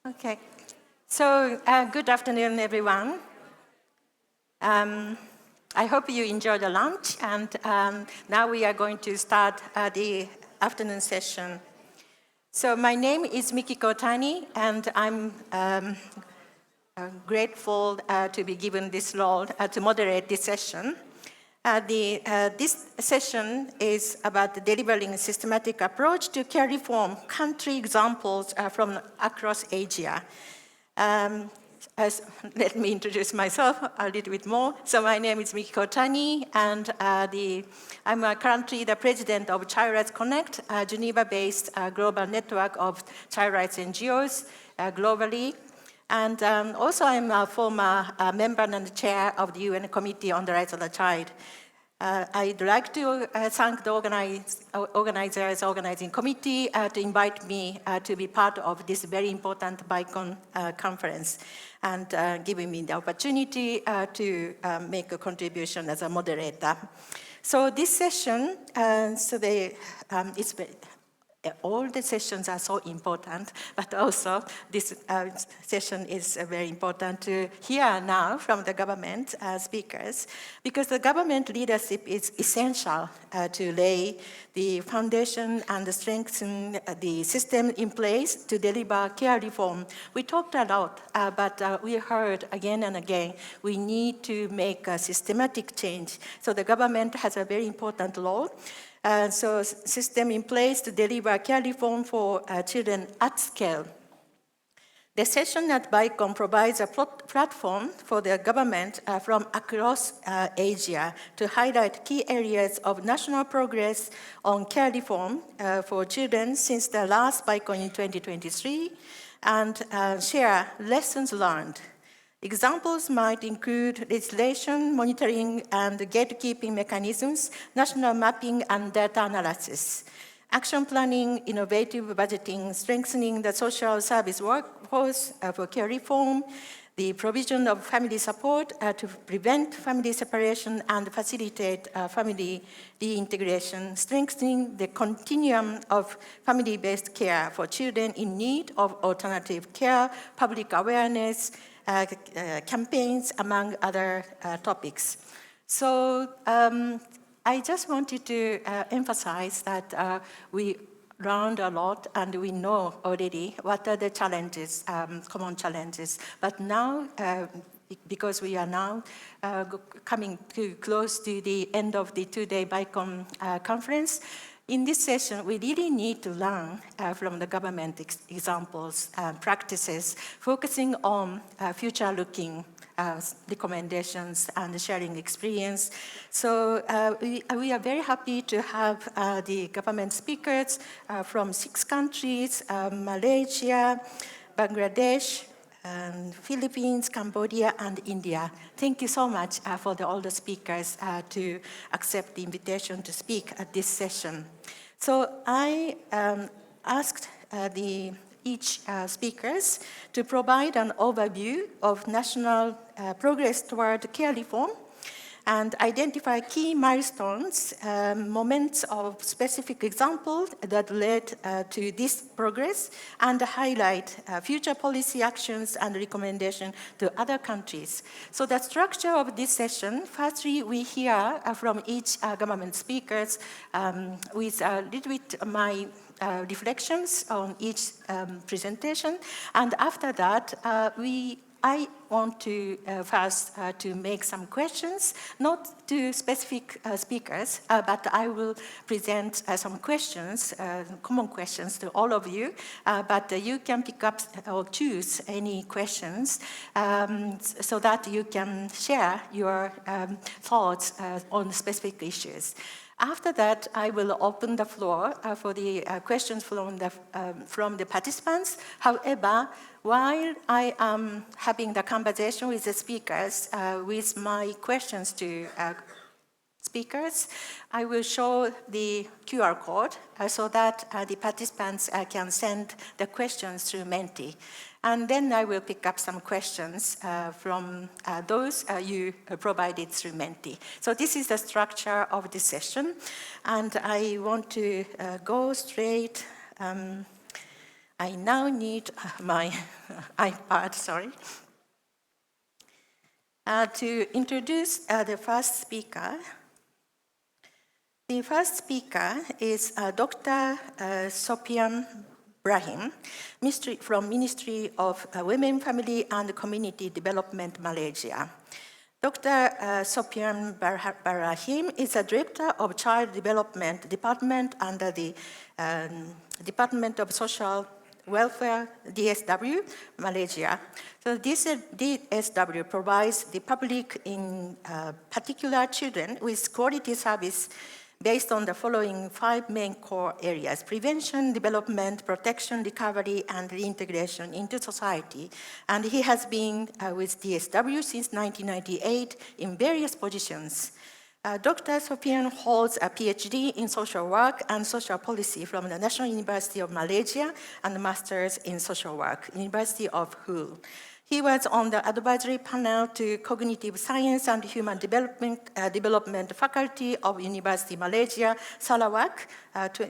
Okay. So, good afternoon, everyone. I hope you enjoyed the lunch, and now we are going to start the afternoon session. So, my name is Mikiko Otani, and I'm grateful to be given this role to moderate this session. This session is about delivering a systematic approach to care reform, country examples from across Asia. Let me introduce myself a little bit more. So my name is Mikiko Otani, and I'm currently the president of Child Rights Connect, a Geneva-based global network of child rights NGOs globally. And also I'm a former member and chair of the UN Committee on the Rights of the Child. I'd like to thank the organizers, organizing committee to invite me to be part of this very important BICON conference and giving me the opportunity to make a contribution as a moderator. So this session, all the sessions are so important, but also this session is very important to hear now from the government speakers, because the government leadership is essential to lay the foundation and strengthen the system in place to deliver care reform. We talked a lot, but we heard again and again, we need to make a systematic change. So the government has a very important role. So system in place to deliver care reform for children at scale. The session at BICON provides a platform for the government from across Asia to highlight key areas of national progress on care reform for children since the last BICON in 2023 and share lessons learned. Examples might include legislation, monitoring and gatekeeping mechanisms, national mapping and data analysis, action planning, innovative budgeting, strengthening the social service workforce for care reform, the provision of family support to prevent family separation and facilitate family reintegration, strengthening the continuum of family-based care for children in need of alternative care, public awareness, campaigns, among other topics. So I just wanted to emphasize that we learned a lot and we know already what are the challenges, common challenges. But now, because we are now coming too close to the end of the two-day BICON conference, in this session, we really need to learn from the government examples, practices, focusing on future-looking recommendations and sharing experience. So we are very happy to have the government speakers from 6 countries, Malaysia, Bangladesh, Philippines, Cambodia, and India. Thank you so much for all the speakers to accept the invitation to speak at this session. So I asked each speakers to provide an overview of national progress toward care reform and identify key milestones, moments of specific examples that led to this progress, and highlight future policy actions and recommendations to other countries. So the structure of this session, firstly, we hear from each government speakers with a little bit my reflections on each presentation, and after that, I want to first to make some questions, not to specific speakers, but I will present some questions, common questions to all of you, but you can pick up or choose any questions so that you can share your thoughts on specific issues. After that, I will open the floor for the questions from the participants. However, while I am having the conversation with the speakers, with my questions to speakers, I will show the QR code so that the participants can send the questions through Menti. And then I will pick up some questions from those you provided through Menti. So this is the structure of this session. And I want to go straight I now need my iPad, sorry, to introduce the first speaker. The first speaker is Dr. Sopian Brahim, from Ministry of Women, Family and Community Development, Malaysia. Dr. Sopian Brahim is a Director of Child Development Department under the Department of Social Welfare, DSW, Malaysia. So this DSW provides the public, in particular children, with quality service based on the following 5 main core areas: prevention, development, protection, recovery, and reintegration into society. And he has been with DSW since 1998 in various positions. Dr. Sopian holds a PhD in social work and social policy from the National University of Malaysia and a master's in social work, University of Hull. He was on the advisory panel to Cognitive Science and Human Development Faculty of University Malaysia, Sarawak,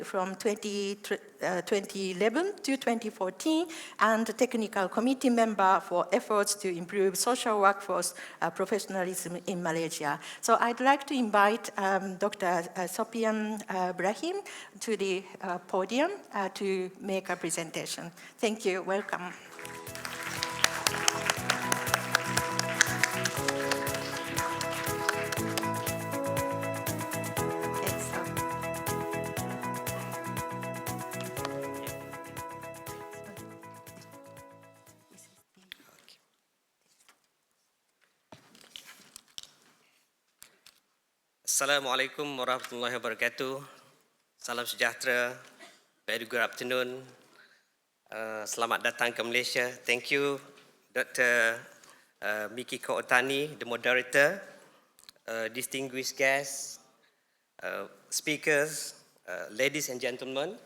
from 2011 to 2014, and Technical Committee member for efforts to improve social workforce professionalism in Malaysia. So I'd like to invite Dr. Sopian Brahim to the podium to make a presentation. Thank you. Welcome. Assalamualaikum warahmatullahi wabarakatuh. Salam sejahtera. Very good afternoon. Selamat datang ke Malaysia. Thank you, Dr. Mikiko Otani, the moderator, distinguished guests, speakers, ladies and gentlemen.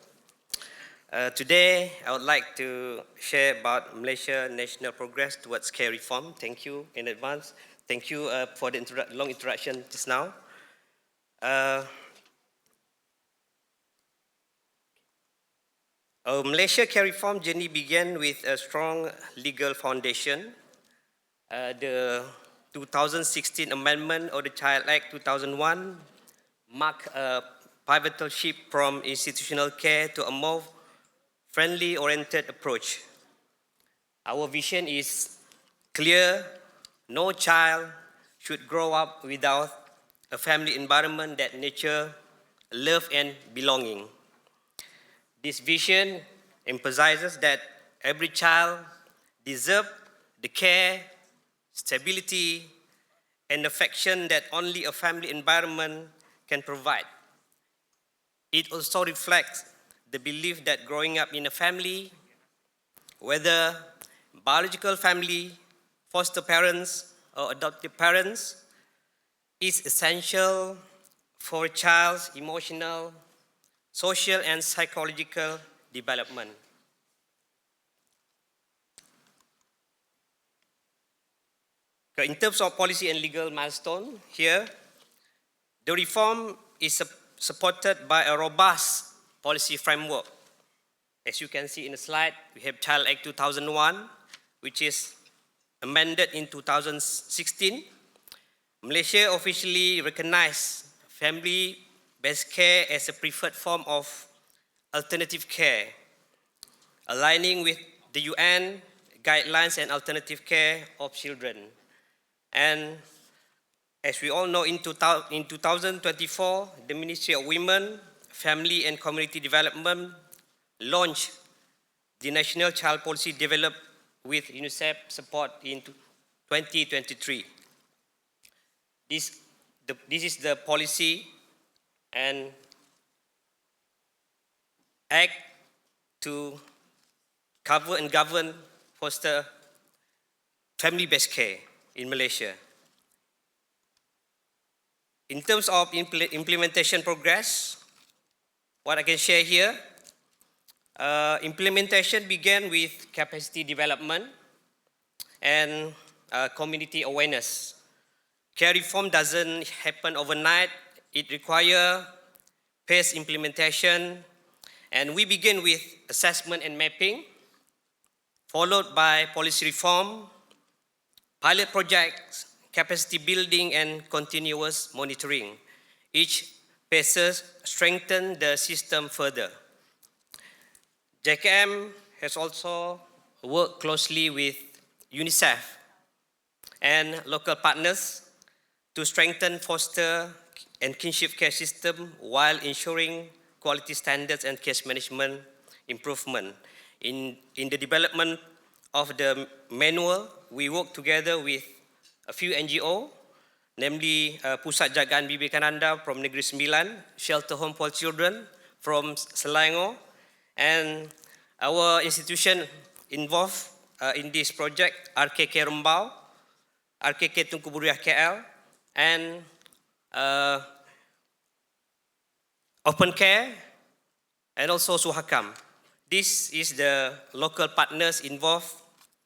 Today, I would like to share about Malaysia national progress towards care reform. Thank you in advance. Thank you for the long introduction just now. Our Malaysia care reform journey began with a strong legal foundation. The 2016 amendment of the Child Act 2001 marked a pivotal shift from institutional care to a more friendly-oriented approach. Our vision is clear: no child should grow up without a family environment that nurtures love and belonging. This vision emphasizes that every child deserves the care, stability, and affection that only a family environment can provide. It also reflects the belief that growing up in a family, whether biological family, foster parents, or adoptive parents, is essential for a child's emotional, social, and psychological development. In terms of policy and legal milestone here, the reform is supported by a robust policy framework. As you can see in the slide, we have Child Act 2001, which is amended in 2016. Malaysia officially recognized family-based care as a preferred form of alternative care, aligning with the UN guidelines and alternative care of children. And as we all know, in 2024, the Ministry of Women, Family and Community Development launched the National Child Policy developed with UNICEF support in 2023. This is the policy and act to cover and govern foster family-based care in Malaysia. In terms of implementation progress, what I can share here, implementation began with capacity development and community awareness. Care reform doesn't happen overnight. It requires paced implementation And we begin with assessment and mapping, followed by policy reform, pilot projects, capacity building, and continuous monitoring. Each phases strengthen the system further. JKM has also worked closely with UNICEF and local partners to strengthen foster and kinship care system while ensuring quality standards and case management improvement. In the development of the manual, we work together with a few NGO, namely Pusat Jagaan Vivekananda from Negeri Sembilan, Shelter Home for Children from Selangor, and our institution involved in this project, RKK Rembau, RKK Tunku Buriah KL, and Open Care, and also Suhakam. This is the local partners involved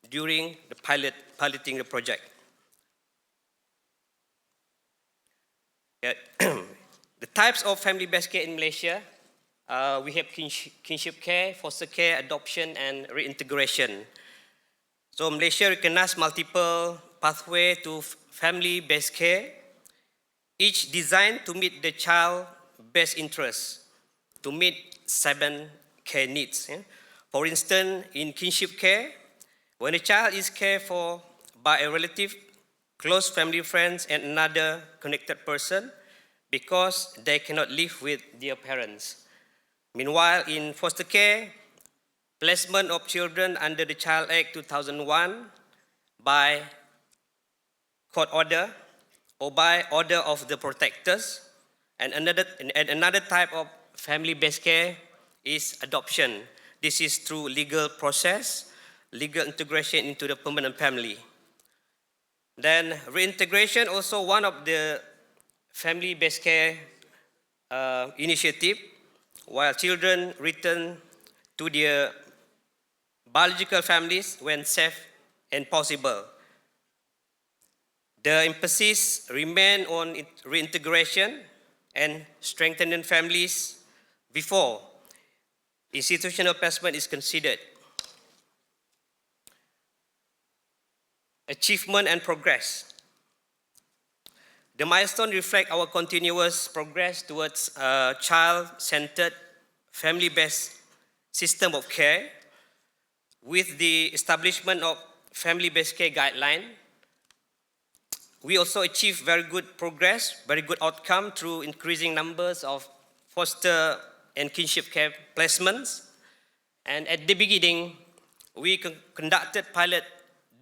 during the piloting the project. The types of family-based care in Malaysia, we have kinship care, foster care, adoption, and reintegration. So Malaysia recognizes multiple pathways to family-based care, each designed to meet the child's best interests, to meet 7 care needs. For instance, in kinship care, when a child is cared for by a relative, close family friends, and another connected person because they cannot live with their parents. Meanwhile, in foster care, placement of children under the Child Act 2001 by court order or by order of the protectors, and another type of family-based care is adoption. This is through legal process, legal integration into the permanent family. Then reintegration, also one of the family-based care initiative, while children return to their biological families when safe and possible. The emphasis remains on reintegration and strengthening families before institutional placement is considered. Achievement and progress. The milestone reflect our continuous progress towards a child-centered, family-based system of care with the establishment of family-based care guideline. We also achieved very good progress, very good outcome through increasing numbers of foster and kinship care placements. And at the beginning, we conducted pilot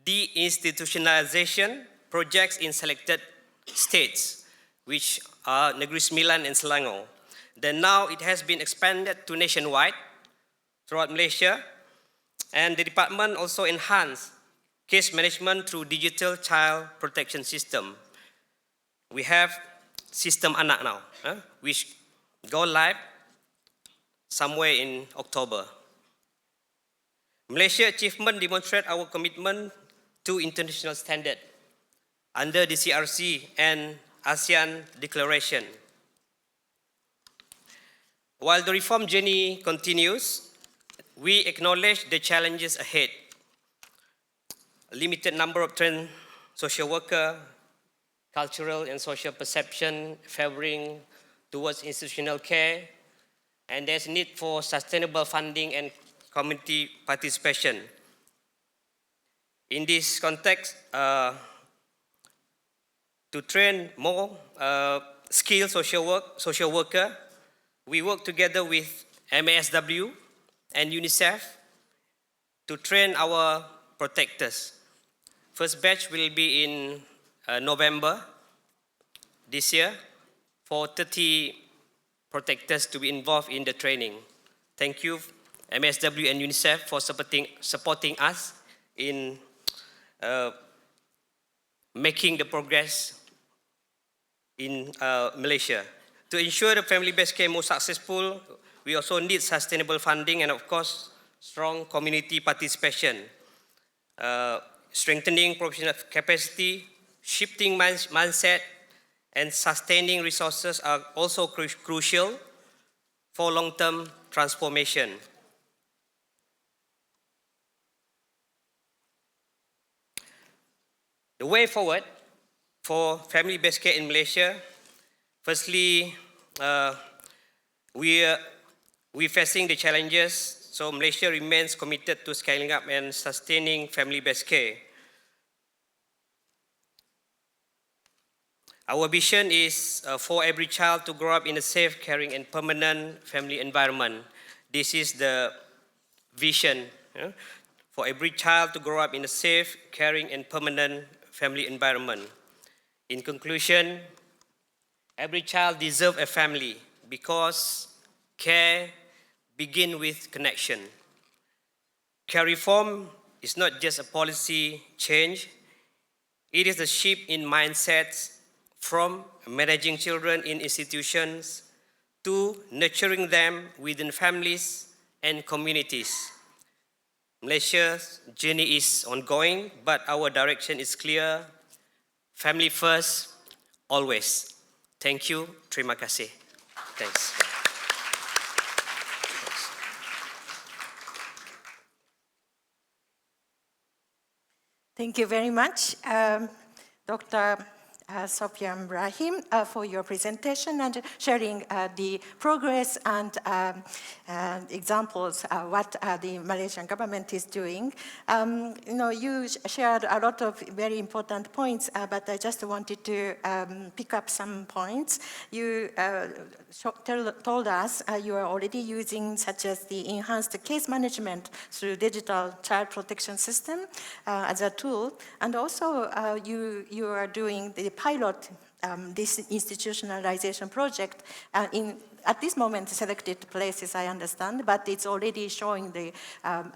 deinstitutionalization projects in selected states, which are Negeri Sembilan and Selangor. Then now it has been expanded to nationwide throughout Malaysia, and the department also enhanced case management through digital child protection system. We have system anak now, which go live somewhere in October. Malaysia achievement demonstrate our commitment to international standard under the CRC and ASEAN Declaration. While the reform journey continues, we acknowledge the challenges ahead. A limited number of trained social workers, cultural and social perception favoring towards institutional care, and there's need for sustainable funding and community participation. In this context, to train more skilled social worker, we work together with MASW and UNICEF to train our protectors. First batch will be in November this year for 30 protectors to be involved in the training. Thank you, MSW and UNICEF, for supporting us in making the progress in Malaysia. To ensure the family-based care more successful, we also need sustainable funding and, of course, strong community participation. Strengthening professional capacity, shifting mindset, and sustaining resources are also crucial for long-term transformation. The way forward for family-based care in Malaysia, firstly, we're facing the challenges, so Malaysia remains committed to scaling up and sustaining family-based care. Our vision is for every child to grow up in a safe, caring, and permanent family environment. This is the vision, for every child to grow up in a safe, caring, and permanent family environment. In conclusion, every child deserves a family because care begins with connection. Care reform is not just a policy change, it is a shift in mindsets from managing children in institutions to nurturing them within families and communities. Malaysia's journey is ongoing, but our direction is clear. Family first, always. Thank you. Terima kasih. Thanks. Thank you very much, Dr. Sopian Brahim, for your presentation and sharing the progress and examples what the Malaysian government is doing. You shared a lot of very important points, but I just wanted to pick up some points. You told us you are already using such as the enhanced case management through digital child protection system as a tool, and also you are doing the pilot, this institutionalization project at this moment selected places, I understand, but it's already showing the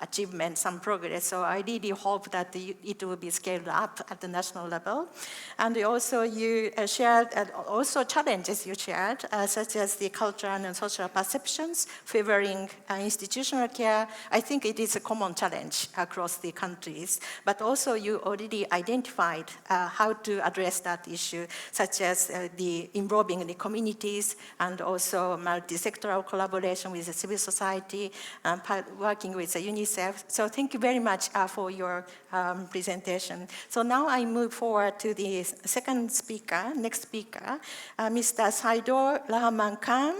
achievement, some progress. So I really hope that it will be scaled up at the national level. And also you shared, also challenges you shared, such as the cultural and social perceptions favoring institutional care. I think it is a common challenge across the countries, but also you already identified how to address that issue, such as the involving the communities and also multi-sectoral collaboration with the civil society, working with the UNICEF. So thank you very much for your presentation. So now I move forward to the second speaker, next speaker, Mr. Saidur Rahaman Khan,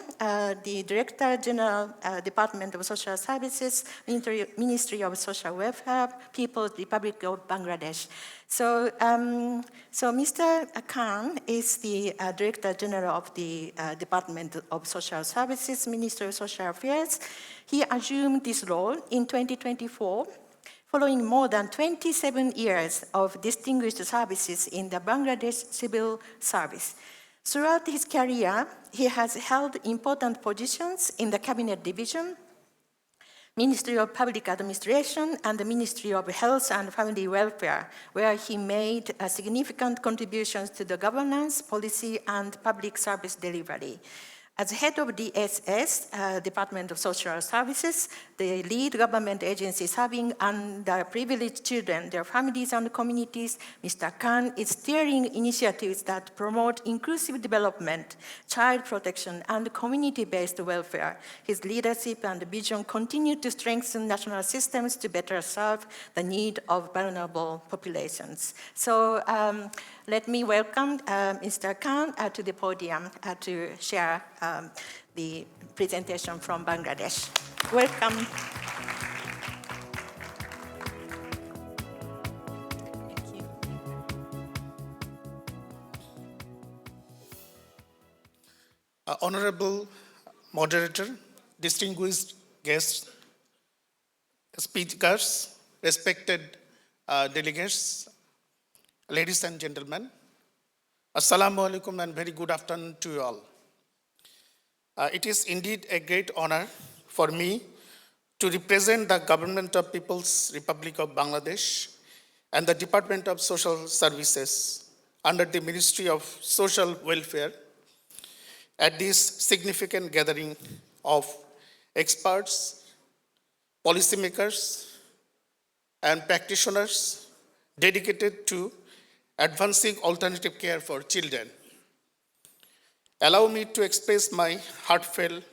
the Director General, Department of Social Services, Ministry of Social Welfare, People's Republic of Bangladesh. So Mr. Khan is the Director General of the Department of Social Services, Ministry of Social Affairs. He assumed this role in 2024, following more than 27 years of distinguished services in the Bangladesh civil service. Throughout his career, he has held important positions in the Cabinet Division, Ministry of Public Administration, and the Ministry of Health and Family Welfare, where he made significant contributions to the governance, policy, and public service delivery. As head of DSS, Department of Social Services, the lead government agency serving underprivileged children, their families and communities, Mr. Khan is steering initiatives that promote inclusive development, child protection, and community-based welfare. His leadership and vision continue to strengthen national systems to better serve the need of vulnerable populations. So let me welcome Mr. Khan to the podium to share the presentation from Bangladesh. Welcome. Thank you. Honorable Moderator, distinguished guests, speakers, respected delegates, ladies and gentlemen, Assalamu alaikum and very good afternoon to you all. It is indeed a great honor for me to represent the Government of People's Republic of Bangladesh and the Department of Social Services under the Ministry of Social Welfare at this significant gathering of experts, policymakers, and practitioners dedicated to advancing alternative care for children. Allow me to express my heartfelt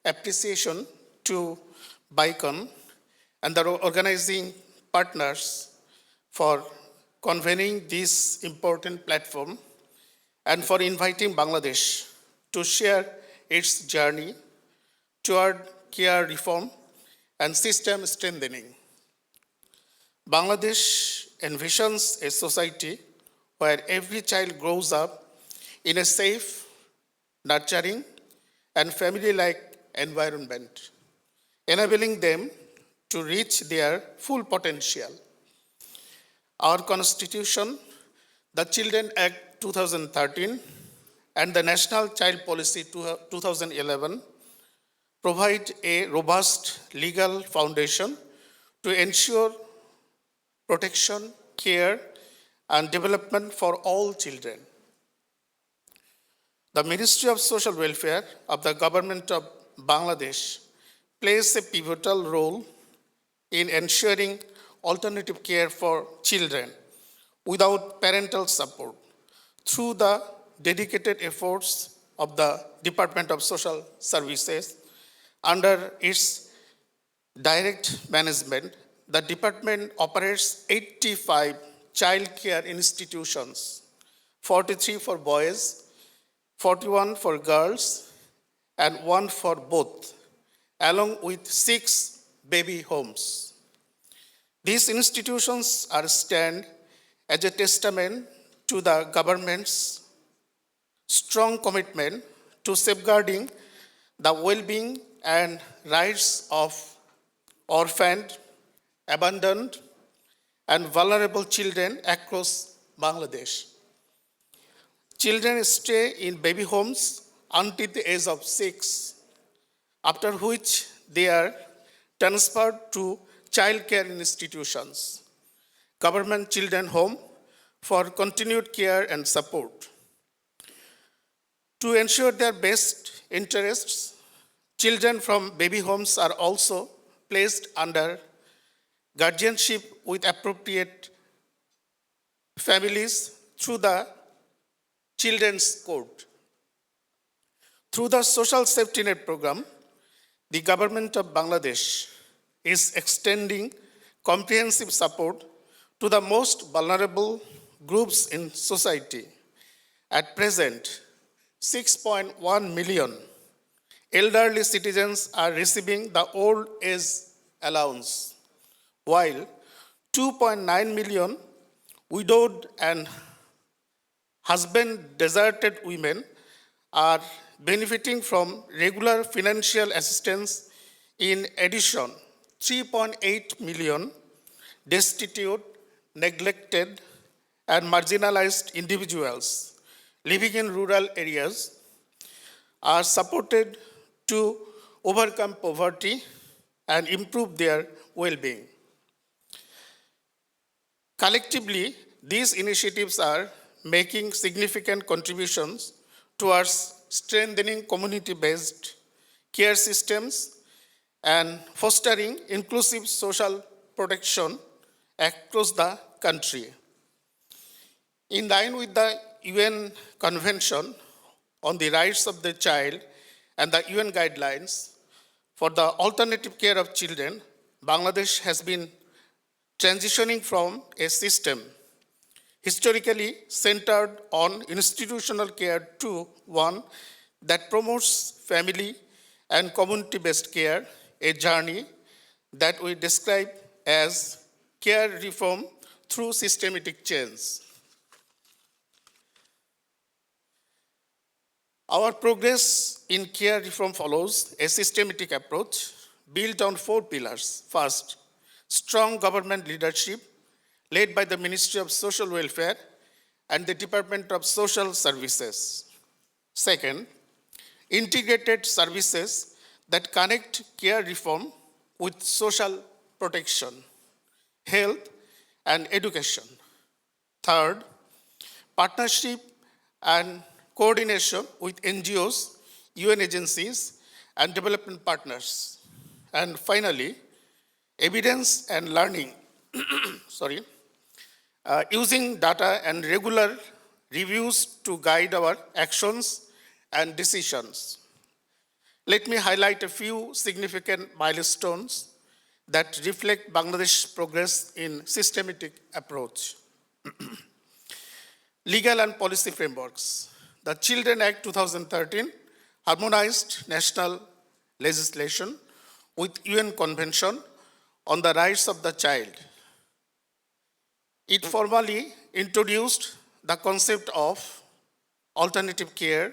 appreciation to BICON and the organizing partners for convening this important platform and for inviting Bangladesh to share its journey toward care reform and system strengthening. Bangladesh envisions a society where every child grows up in a safe, nurturing, and family-like environment, enabling them to reach their full potential. Our Constitution, the Children Act 2013, and the National Child Policy 2011 provide a robust legal foundation to ensure protection, care, and development for all children. The Ministry of Social Welfare of the Government of Bangladesh plays a pivotal role in ensuring alternative care for children without parental support through the dedicated efforts of the Department of Social Services. Under its direct management, the department operates 85 child care institutions, 43 for boys, 41 for girls, and 1 for both, along with 6 baby homes. These institutions stand as a testament to the government's strong commitment to safeguarding the well-being and rights of orphaned, abandoned, and vulnerable children across Bangladesh. Children stay in baby homes until the age of 6, after which they are transferred to child care institutions, government children home for continued care and support. To ensure their best interests, children from baby homes are also placed under guardianship with appropriate families through the Children's Court. Through the Social Safety Net Program, the government of Bangladesh is extending comprehensive support to the most vulnerable groups in society. At present, 6.1 million elderly citizens are receiving the old age allowance, while 2.9 million widowed and husband-deserted women are benefiting from regular financial assistance. In addition, 3.8 million destitute, neglected, and marginalized individuals living in rural areas are supported to overcome poverty and improve their well-being. Collectively, these initiatives are making significant contributions towards strengthening community-based care systems and fostering inclusive social protection across the country. In line with the UN Convention on the Rights of the Child and the UN guidelines for the alternative care of children, Bangladesh has been transitioning from a system historically centered on institutional care to one that promotes family and community-based care, a journey that we describe as care reform through systematic change. Our progress in care reform follows a systematic approach built on 4 pillars. First, strong government leadership led by the Ministry of Social Welfare and the Department of Social Services. Second, integrated services that connect care reform with social protection, health, and education. Third, partnership and coordination with NGOs, UN agencies, and development partners. And finally, evidence and learning, using data and regular reviews to guide our actions and decisions. let me highlight a few significant milestones that reflect Bangladesh's progress in systematic approach. Legal and policy frameworks. The Children Act 2013 harmonized national legislation with UN Convention on the Rights of the Child. It formally introduced the concept of alternative care,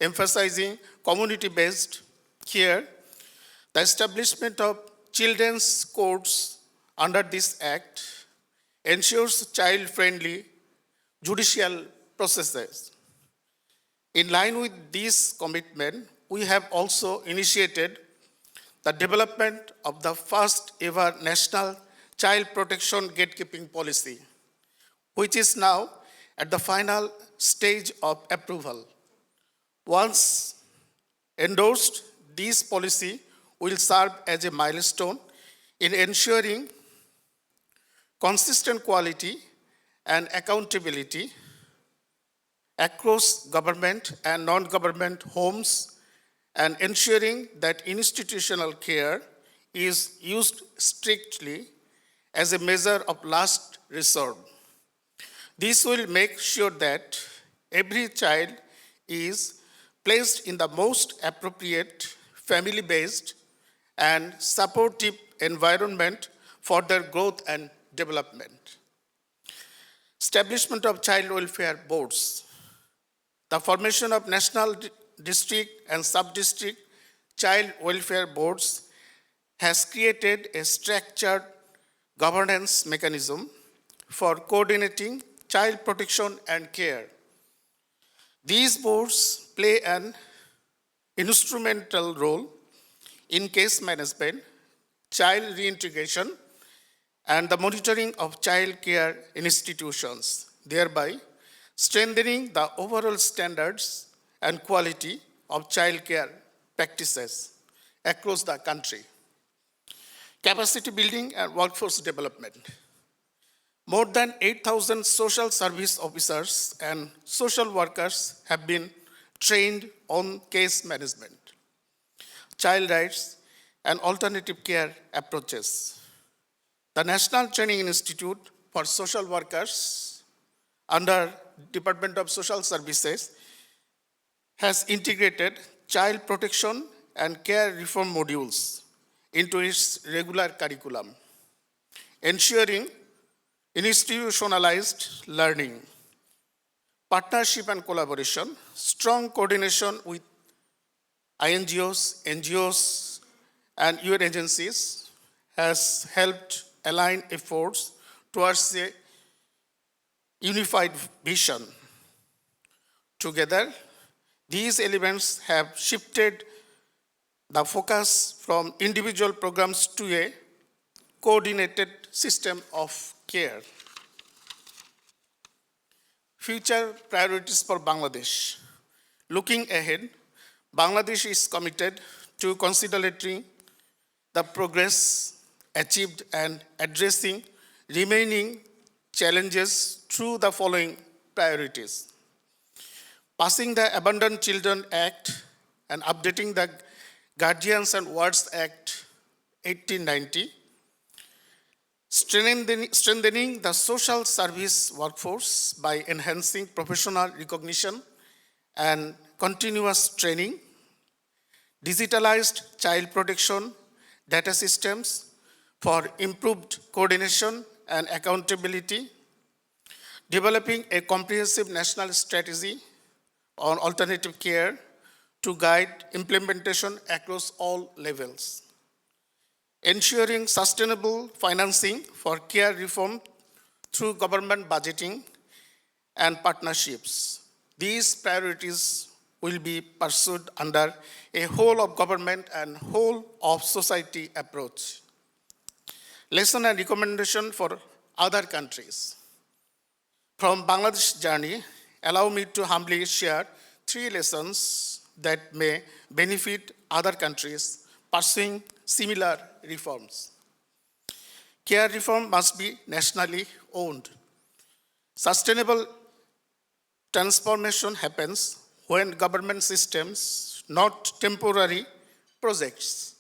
emphasizing community-based care. The establishment of children's courts under this act ensures child-friendly judicial processes. In line with this commitment, we have also initiated the development of the first ever national child protection gatekeeping policy, which is now at the final stage of approval. Once endorsed, this policy will serve as a milestone in ensuring consistent quality and accountability across government and non-government homes and ensuring that institutional care is used strictly as a measure of last resort. This will make sure that every child is placed in the most appropriate family-based and supportive environment for their growth and development. Establishment of child welfare boards. The formation of national, district, and sub-district child welfare boards has created a structured governance mechanism for coordinating child protection and care. These boards play an instrumental role in case management, child reintegration, and the monitoring of child care institutions, thereby strengthening the overall standards and quality of child care practices across the country. Capacity building and workforce development. More than 8,000 social service officers and social workers have been trained on case management, child rights, and alternative care approaches. The National Training Institute for Social Workers under Department of Social Services has integrated child protection and care reform modules into its regular curriculum, ensuring institutionalized learning, partnership and collaboration, strong coordination with INGOs, NGOs, and UN agencies has helped align efforts towards a unified vision. Together, these elements have shifted the focus from individual programs to a coordinated system of care. Future priorities for Bangladesh. Looking ahead, Bangladesh is committed to consolidating the progress achieved and addressing remaining challenges through the following priorities. Passing the Abandoned Children Act and updating the Guardians and Wards Act 1890, strengthening the social service workforce by enhancing professional recognition and continuous training, digitalized child protection data systems for improved coordination and accountability, developing a comprehensive national strategy on alternative care to guide implementation across all levels, ensuring sustainable financing for care reform through government budgeting and partnerships. These priorities will be pursued under a whole of government and whole of society approach. Lesson and recommendation for other countries. From Bangladesh journey, allow me to humbly share 3 lessons that may benefit other countries pursuing similar reforms. Care reform must be nationally owned. Sustainable transformation happens when government systems, not temporary projects.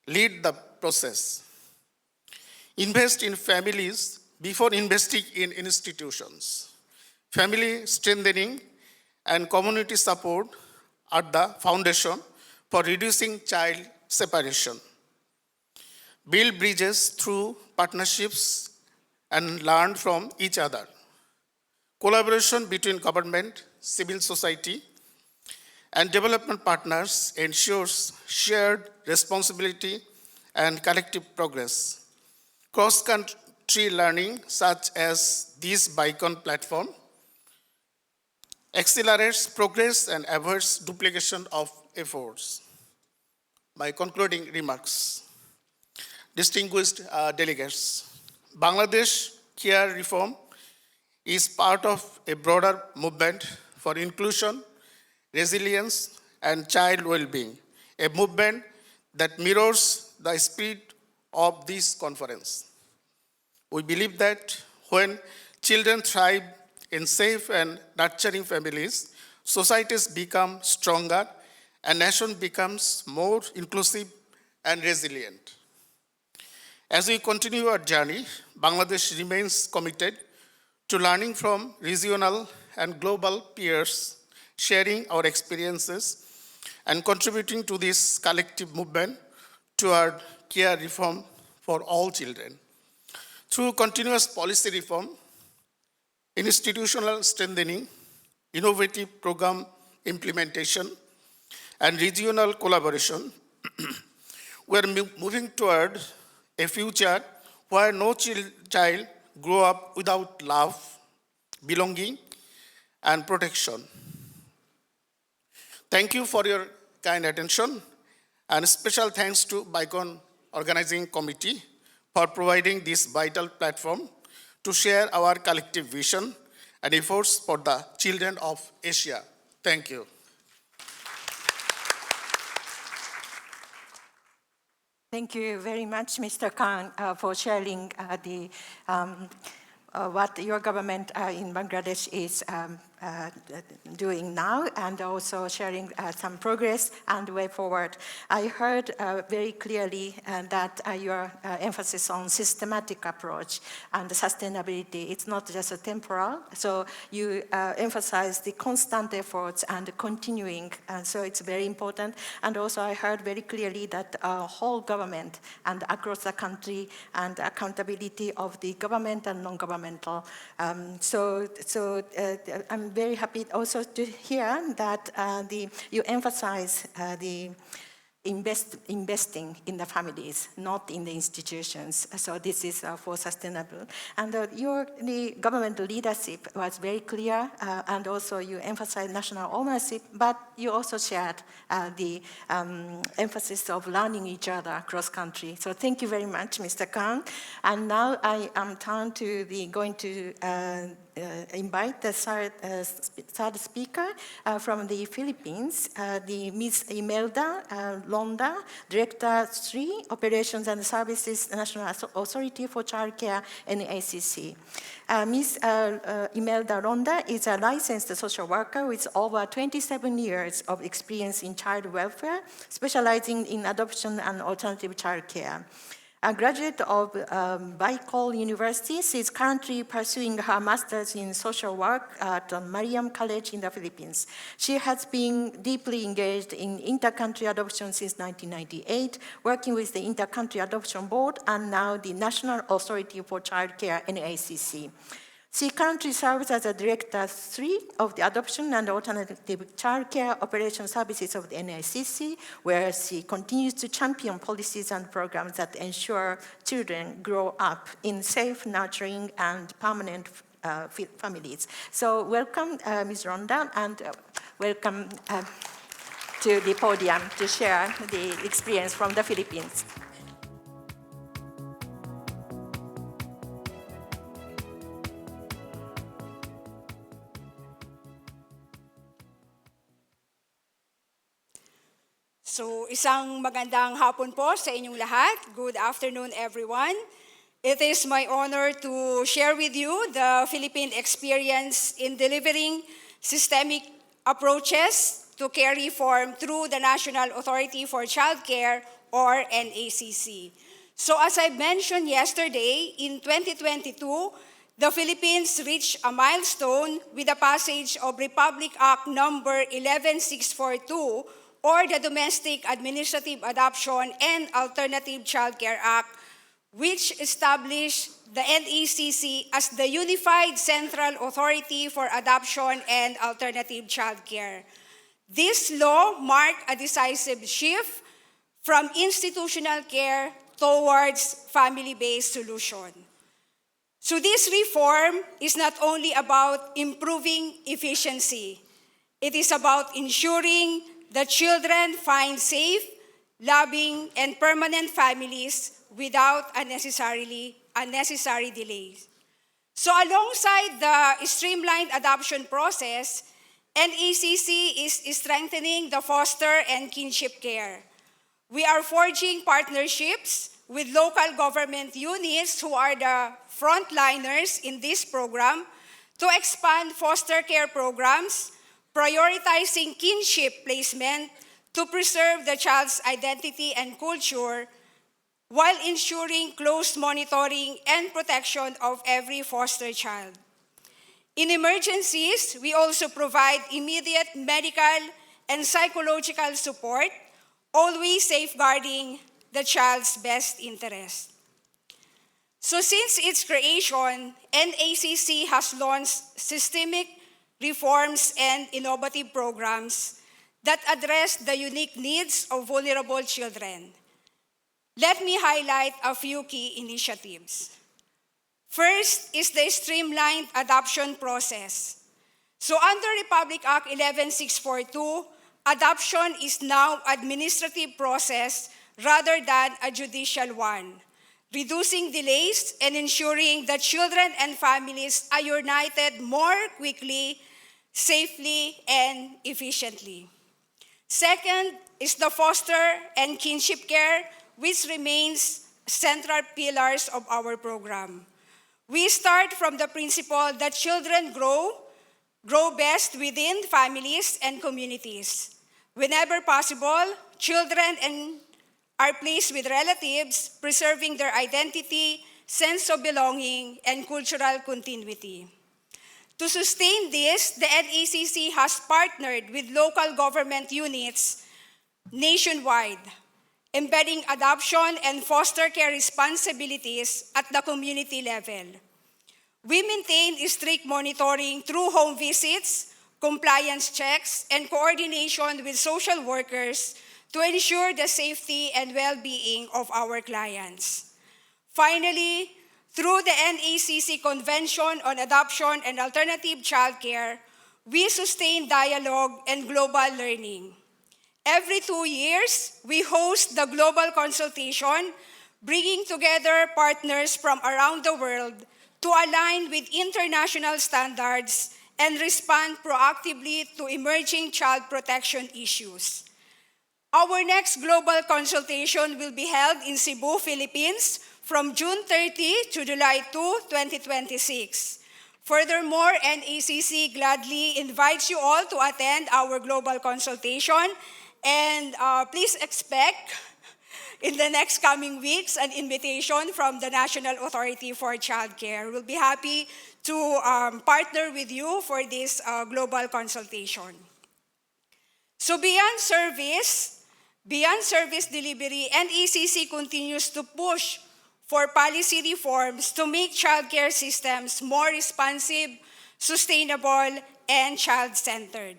Lead the process. Invest in families before investing in institutions. Family strengthening and community support are the foundation for reducing child separation. Build bridges through partnerships and learn from each other. Collaboration between government, civil society, and development partners ensures shared responsibility and collective progress. Cross-country learning, such as this BICON platform, accelerates progress and avoids duplication of efforts. My concluding remarks. Distinguished delegates, Bangladesh care reform is part of a broader movement for inclusion, resilience, and child well-being, a movement that mirrors the spirit of this conference. We believe that when children thrive in safe and nurturing families, societies become stronger and nation becomes more inclusive and resilient. As we continue our journey, Bangladesh remains committed to learning from regional and global peers, sharing our experiences, and contributing to this collective movement toward care reform for all children. Through continuous policy reform, institutional strengthening, innovative program implementation, and regional collaboration, we are moving toward a future where no child grow up without love, belonging, and protection. Thank you for your kind attention, and special thanks to BICON Organizing Committee for providing this vital platform to share our collective vision and efforts for the children of Asia. Thank you. Thank you very much, Mr. Khan, for sharing what your government in Bangladesh is doing now, and also sharing some progress and way forward. I heard very clearly that your emphasis on systematic approach and sustainability, it's not just a temporal, so you emphasize the constant efforts and continuing, and so it's very important. And also I heard very clearly that whole government and across the country and accountability of the government and non-governmental. I'm very happy also to hear that you emphasize the investing in the families, not in the institutions. So this is for sustainable. And the government leadership was very clear, and also you emphasized national ownership, but you also shared the emphasis of learning each other across country. So thank you very much, Mr. Khan. And now I am going to invite the third speaker from the Philippines, the Ms. Imelda Ronda, Director 3, Operations and Services, National Authority for Child Care, NACC. Ms. Imelda Ronda is a licensed social worker with over 27 years of experience in child welfare, specializing in adoption and alternative child care. A graduate of BICON University, she is currently pursuing her master's in social work at Mariam College in the Philippines. She has been deeply engaged in inter-country adoption since 1998, working with the Inter-Country Adoption Board and now the National Authority for Child Care, NACC. She currently serves as a Director 3 of the Adoption and Alternative Child Care Operation Services of the NACC, where she continues to champion policies and programs that ensure children grow up in safe, nurturing, and permanent families. So welcome, Ms. Ronda, and welcome to the podium to share the experience from the Philippines. So, isang magandang hapon po sa inyong lahat. Good afternoon, everyone. It is my honor to share with you the Philippine experience in delivering systemic approaches to care reform through the National Authority for Childcare, or NACC. So as I mentioned yesterday, in 2022, the Philippines reached a milestone with the passage of Republic Act number 11642, or the Domestic Administrative Adoption and Alternative Childcare Act, which established the NACC as the Unified Central Authority for Adoption and Alternative Childcare. This law marked a decisive shift from institutional care towards family-based solution. So this reform is not only about improving efficiency. It is about ensuring that children find safe, loving, and permanent families without unnecessary delays. So alongside the streamlined adoption process, NACC is strengthening the foster and kinship care. We are forging partnerships with local government units who are the frontliners in this program to expand foster care programs, prioritizing kinship placement to preserve the child's identity and culture, while ensuring close monitoring and protection of every foster child. In emergencies, we also provide immediate medical and psychological support, always safeguarding the child's best interest. So since its creation, NACC has launched systemic reforms and innovative programs that address the unique needs of vulnerable children. Let me highlight a few key initiatives. First is the streamlined adoption process. So under Republic Act 11642, adoption is now an administrative process rather than a judicial one, reducing delays and ensuring that children and families are united more quickly, safely, and efficiently. Second is the foster and kinship care, which remains central pillars of our program. We start from the principle that children grow best within families and communities. Whenever possible, children are placed with relatives, preserving their identity, sense of belonging, and cultural continuity. To sustain this, the NACC has partnered with local government units nationwide, embedding adoption and foster care responsibilities at the community level. We maintain strict monitoring through home visits, compliance checks, and coordination with social workers to ensure the safety and well-being of our clients. Finally, through the NACC Convention on Adoption and Alternative Childcare, we sustain dialogue and global learning. Every 2 years, we host the global consultation, bringing together partners from around the world to align with international standards and respond proactively to emerging child protection issues. Our next global consultation will be held in Cebu, Philippines, from June 30 to July 2, 2026. Furthermore, NACC gladly invites you all to attend our global consultation, and please expect in the next coming weeks an invitation from the National Authority for Childcare. We'll be happy to partner with you for this global consultation. So beyond service delivery, NACC continues to push for policy reforms to make childcare systems more responsive, sustainable, and child-centered.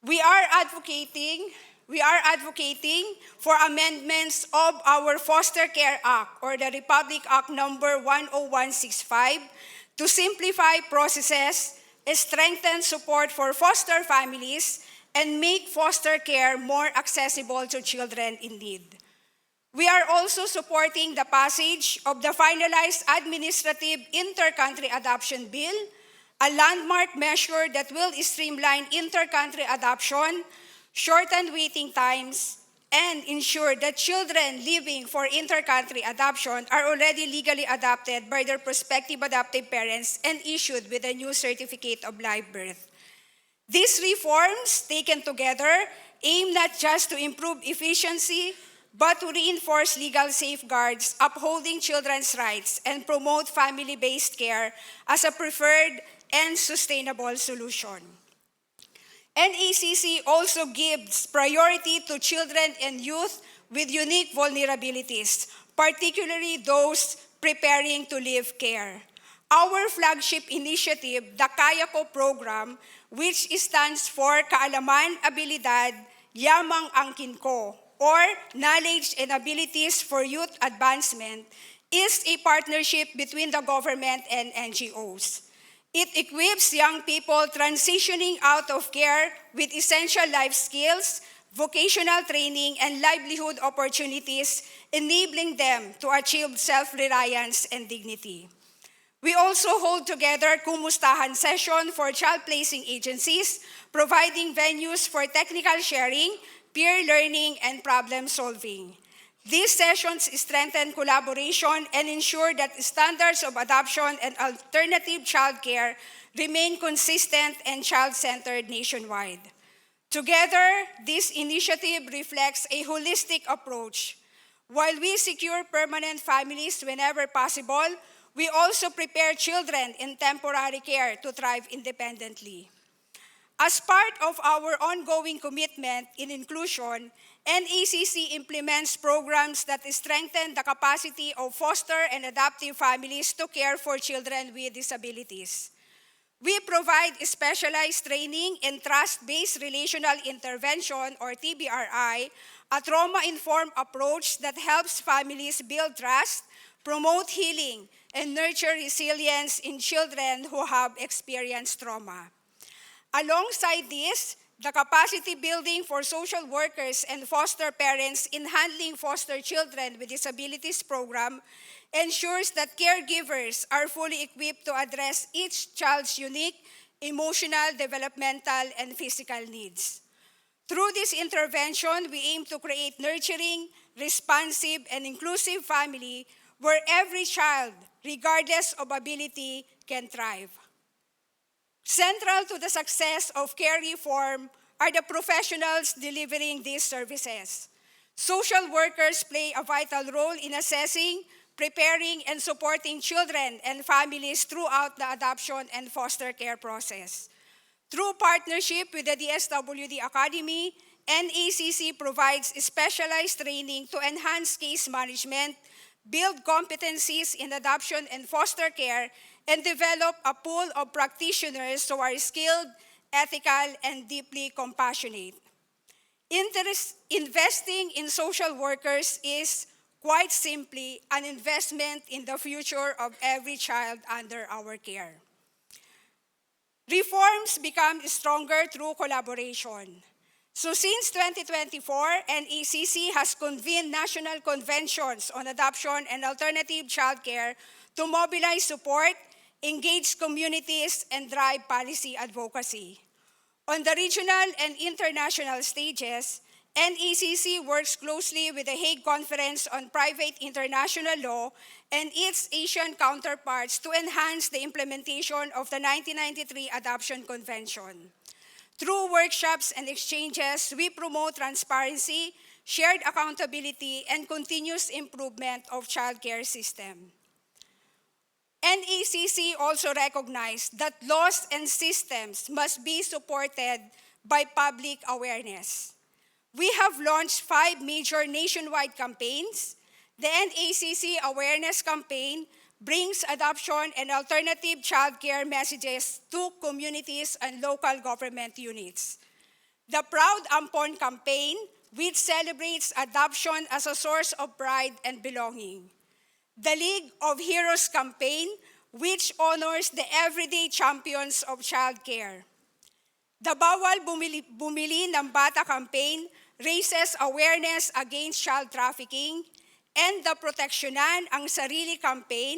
We are advocating for amendments of our Foster Care Act, or the Republic Act number 10165, to simplify processes, strengthen support for foster families, and make foster care more accessible to children in need. We are also supporting the passage of the finalized Administrative Inter-Country Adoption Bill, a landmark measure that will streamline inter-country adoption, shorten waiting times, and ensure that children living for inter-country adoption are already legally adopted by their prospective adoptive parents and issued with a new certificate of live birth. These reforms, taken together, aim not just to improve efficiency, but to reinforce legal safeguards, upholding children's rights, and promote family-based care as a preferred and sustainable solution. NACC also gives priority to children and youth with unique vulnerabilities, particularly those preparing to leave care. Our flagship initiative, the Kaya Ko program, which stands for Kaalaman, Abilidad, Yamang Angkin Ko, or Knowledge and Abilities for Youth Advancement, is a partnership between the government and NGOs. It equips young people transitioning out of care with essential life skills, vocational training, and livelihood opportunities, enabling them to achieve self-reliance and dignity. We also hold together Kumustahan session for child placing agencies, providing venues for technical sharing, peer learning, and problem solving. These sessions strengthen collaboration and ensure that standards of adoption and alternative childcare remain consistent and child-centered nationwide. Together, this initiative reflects a holistic approach. While we secure permanent families whenever possible, we also prepare children in temporary care to thrive independently. As part of our ongoing commitment in inclusion, NACC implements programs that strengthen the capacity of foster and adoptive families to care for children with disabilities. We provide specialized training in trust-based relational intervention, or TBRI, a trauma-informed approach that helps families build trust, promote healing, and nurture resilience in children who have experienced trauma. Alongside this, the capacity building for social workers and foster parents in handling foster children with disabilities program ensures that caregivers are fully equipped to address each child's unique emotional, developmental, and physical needs. Through this intervention, we aim to create nurturing, responsive, and inclusive family where every child, regardless of ability, can thrive. Central to the success of care reform are the professionals delivering these services. Social workers play a vital role in assessing, preparing, and supporting children and families throughout the adoption and foster care process. Through partnership with the DSWD Academy, NACC provides specialized training to enhance case management, build competencies in adoption and foster care, and develop a pool of practitioners who are skilled, ethical, and deeply compassionate. Investing in social workers is quite simply an investment in the future of every child under our care. Reforms become stronger through collaboration. So since 2024, NACC has convened national conventions on adoption and alternative childcare to mobilize support, engage communities, and drive policy advocacy. On the regional and international stages, NACC works closely with the Hague Conference on Private International Law and its Asian counterparts to enhance the implementation of the 1993 Adoption Convention. Through workshops and exchanges, we promote transparency, shared accountability, and continuous improvement of childcare system. NACC also recognized that laws and systems must be supported by public awareness. We have launched 5 major nationwide campaigns. The NACC Awareness Campaign brings adoption and alternative childcare messages to communities and local government units. The Proud Ampon Campaign, which celebrates adoption as a source of pride and belonging. The League of Heroes Campaign, which honors the everyday champions of childcare. The Bawal Bumili ng Bata Campaign raises awareness against child trafficking, and the Proteksyonan ang Sarili Campaign,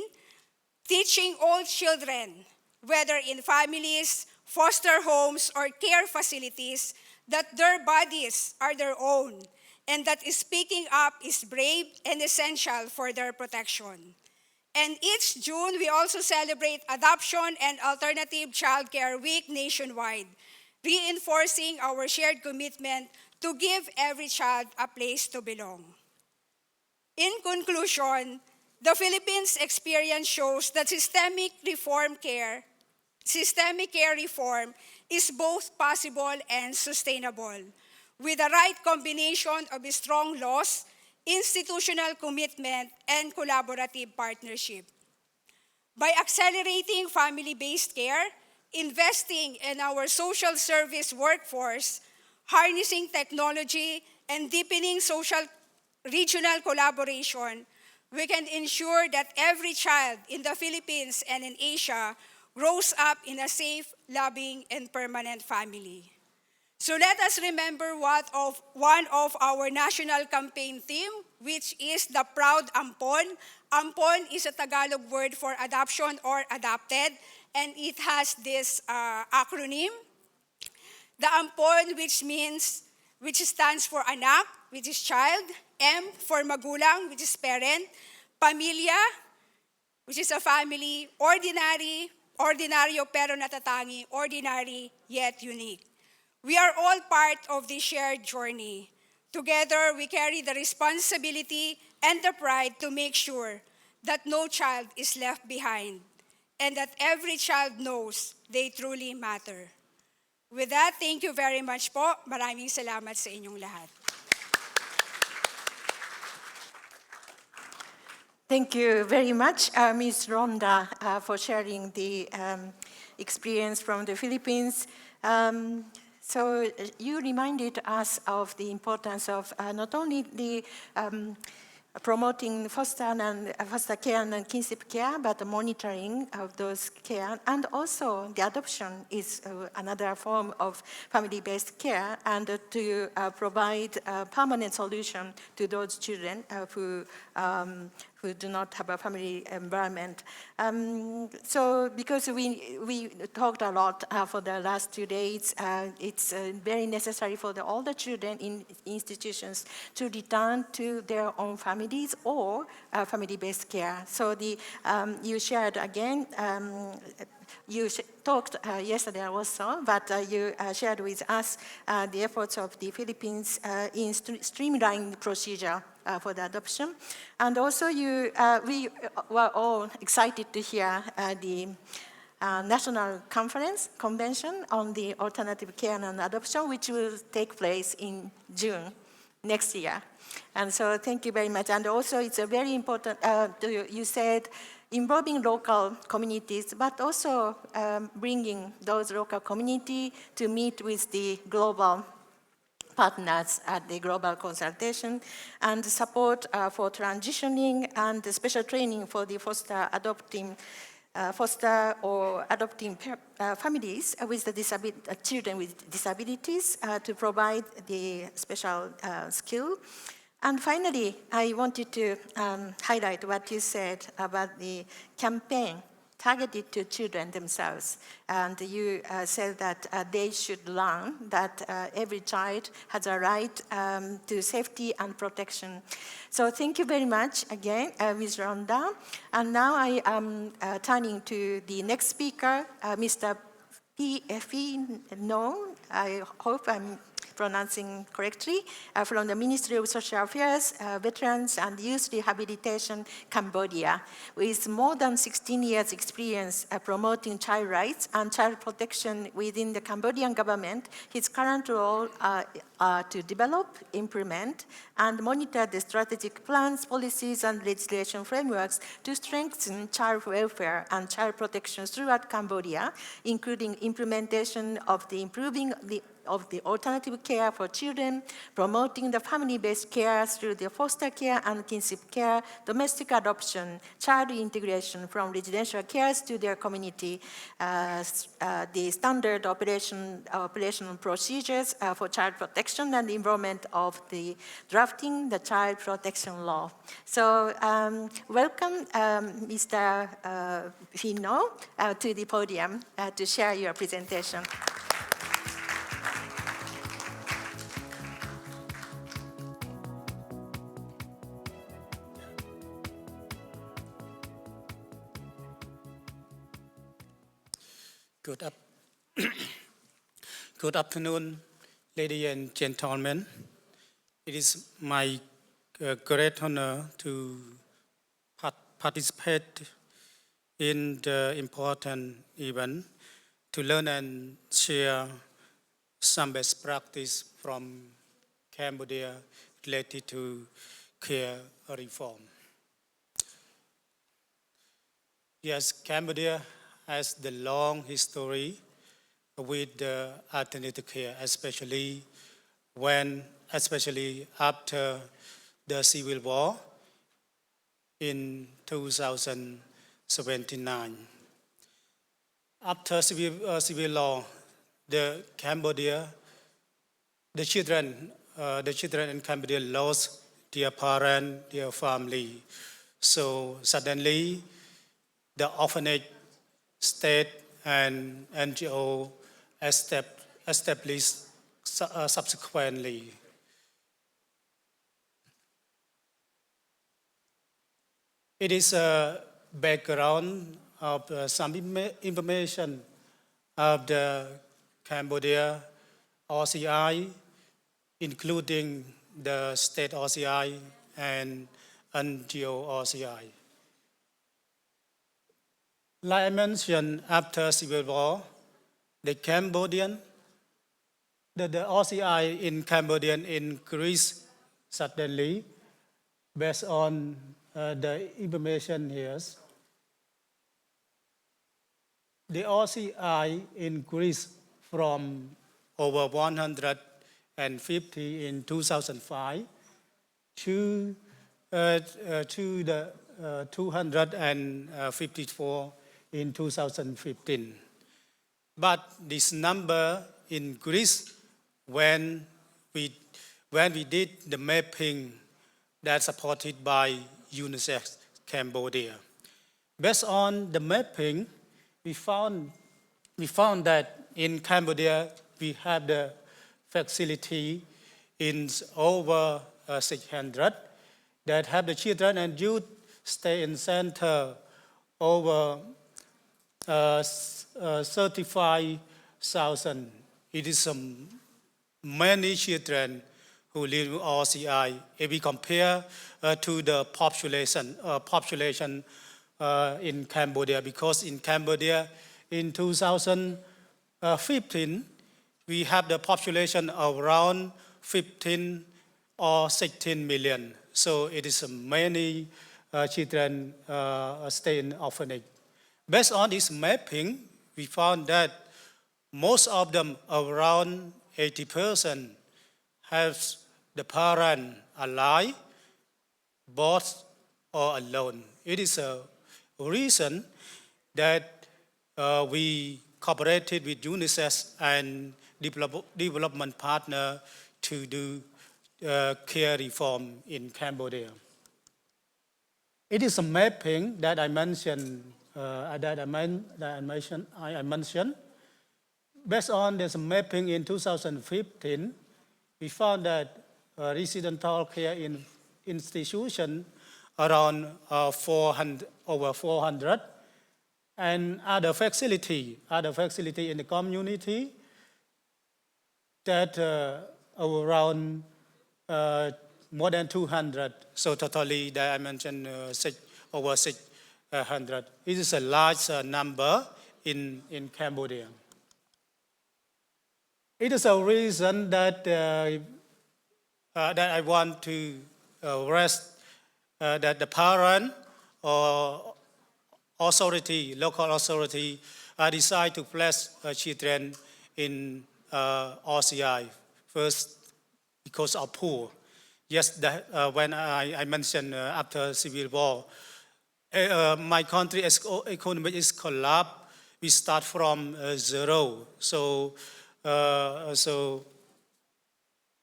teaching all children, whether in families, foster homes, or care facilities, that their bodies are their own, and that speaking up is brave and essential for their protection. And each June, we also celebrate Adoption and Alternative Childcare Week nationwide. reinforcing our shared commitment to give every child a place to belong. In conclusion, the Philippines experience shows that systemic care reform is both possible and sustainable, with the right combination of strong laws, institutional commitment, and collaborative partnership. By accelerating family-based care, investing in our social service workforce, harnessing technology, and deepening regional collaboration, we can ensure that every child in the Philippines and in Asia grows up in a safe, loving, and permanent family. So let us remember one of our national campaign theme, which is the proud Ampon. Ampon is a Tagalog word for adoption or adopted, and it has this acronym. The Ampon, which stands for anak, which is child, M for magulang, which is parent, pamilya, which is a family, ordinary, ordinaryo pero natatangi, ordinary yet unique. We are all part of this shared journey. Together, we carry the responsibility and the pride to make sure that no child is left behind and that every child knows they truly matter. With that, thank you very much po. Maraming salamat sa inyong lahat. Thank you very much, Ms. Ronda, for sharing the experience from the Philippines. So you reminded us of the importance of not only the promoting foster care and kinship care, but the monitoring of those care, and also the adoption is another form of family-based care, and to provide a permanent solution to those children who do not have a family environment. So because we talked a lot for the last 2 days, it's very necessary for all the children in institutions to return to their own families or family-based care. So you shared again, you talked yesterday also, but you shared with us the efforts of the Philippines in streamlining the procedure for the adoption. And also we were all excited to hear the National Convention on the Alternative Care and Adoption, which will take place in June next year. And so thank you very much. And also it's a very important, you said, involving local communities, but also bringing those local community to meet with the global partners at the global consultation, and support for transitioning and special training for the foster or adopting families with the children with disabilities to provide the special skill. And finally, I wanted to highlight what you said about the campaign targeted to children themselves. And you said that they should learn that every child has a right to safety and protection. So thank you very much again, Ms. Ronda. And now I am turning to the next speaker, Mr. P.F.E. No, I hope I'm pronouncing correctly, from the Ministry of Social Affairs, Veterans and Youth Rehabilitation, Cambodia, with more than 16 years experience promoting child rights and child protection within the Cambodian government. His current role to develop, implement, and monitor the strategic plans, policies, and legislation frameworks to strengthen child welfare and child protection throughout Cambodia, including implementation of the alternative care for children, promoting the family-based care through the foster care and kinship care, domestic adoption, child integration from residential care to their community, the standard operational procedures for child protection and involvement of the drafting the child protection law. So welcome, Mr. Fino, to the podium to share your presentation. Good afternoon, ladies and gentlemen. It is my great honor to participate in the important event to learn and share some best practice from Cambodia related to care reform. Yes, Cambodia has the long history with the alternative care, especially after the civil war in 2079. After civil law, the children in Cambodia lost their parent, their family. So suddenly, the orphanage state and NGO established subsequently. It is a background of some information of the Cambodia OCI, including the state OCI and NGO OCI. Like I mentioned, after civil war, the OCI in Cambodia increased suddenly based on the information here. The OCI increased from over 150 in 2005 to the 254 in 2015. But this number increased when we did the mapping that's supported by UNICEF Cambodia. Based on the mapping, we found that in Cambodia we have the facility in over 600 that have the children and youth stay in center over 35,000. It is many children who live in OCI if we compare to the population in Cambodia, because in Cambodia in 2015 we have the population of around 15 or 16 million. So it is many children stay in orphanage. Based on this mapping, we found that most of them, around 80%, have the parent alive, both or alone. It is a reason that we cooperated with UNICEF and development partner to do care reform in Cambodia. It is a mapping that I mentioned. I mentioned. Based on this mapping in 2015, we found that residential care in institution around over 400, and other facility in the community that around more than 200. So totally, that I mentioned over 600. It is a large number in Cambodia. It is a reason that I want to rest that the parent or authority, local authority, decide to place children in OCI. First, because of poor. Yes, when I mentioned after civil war, my country's economy is collapsed. We start from zero. So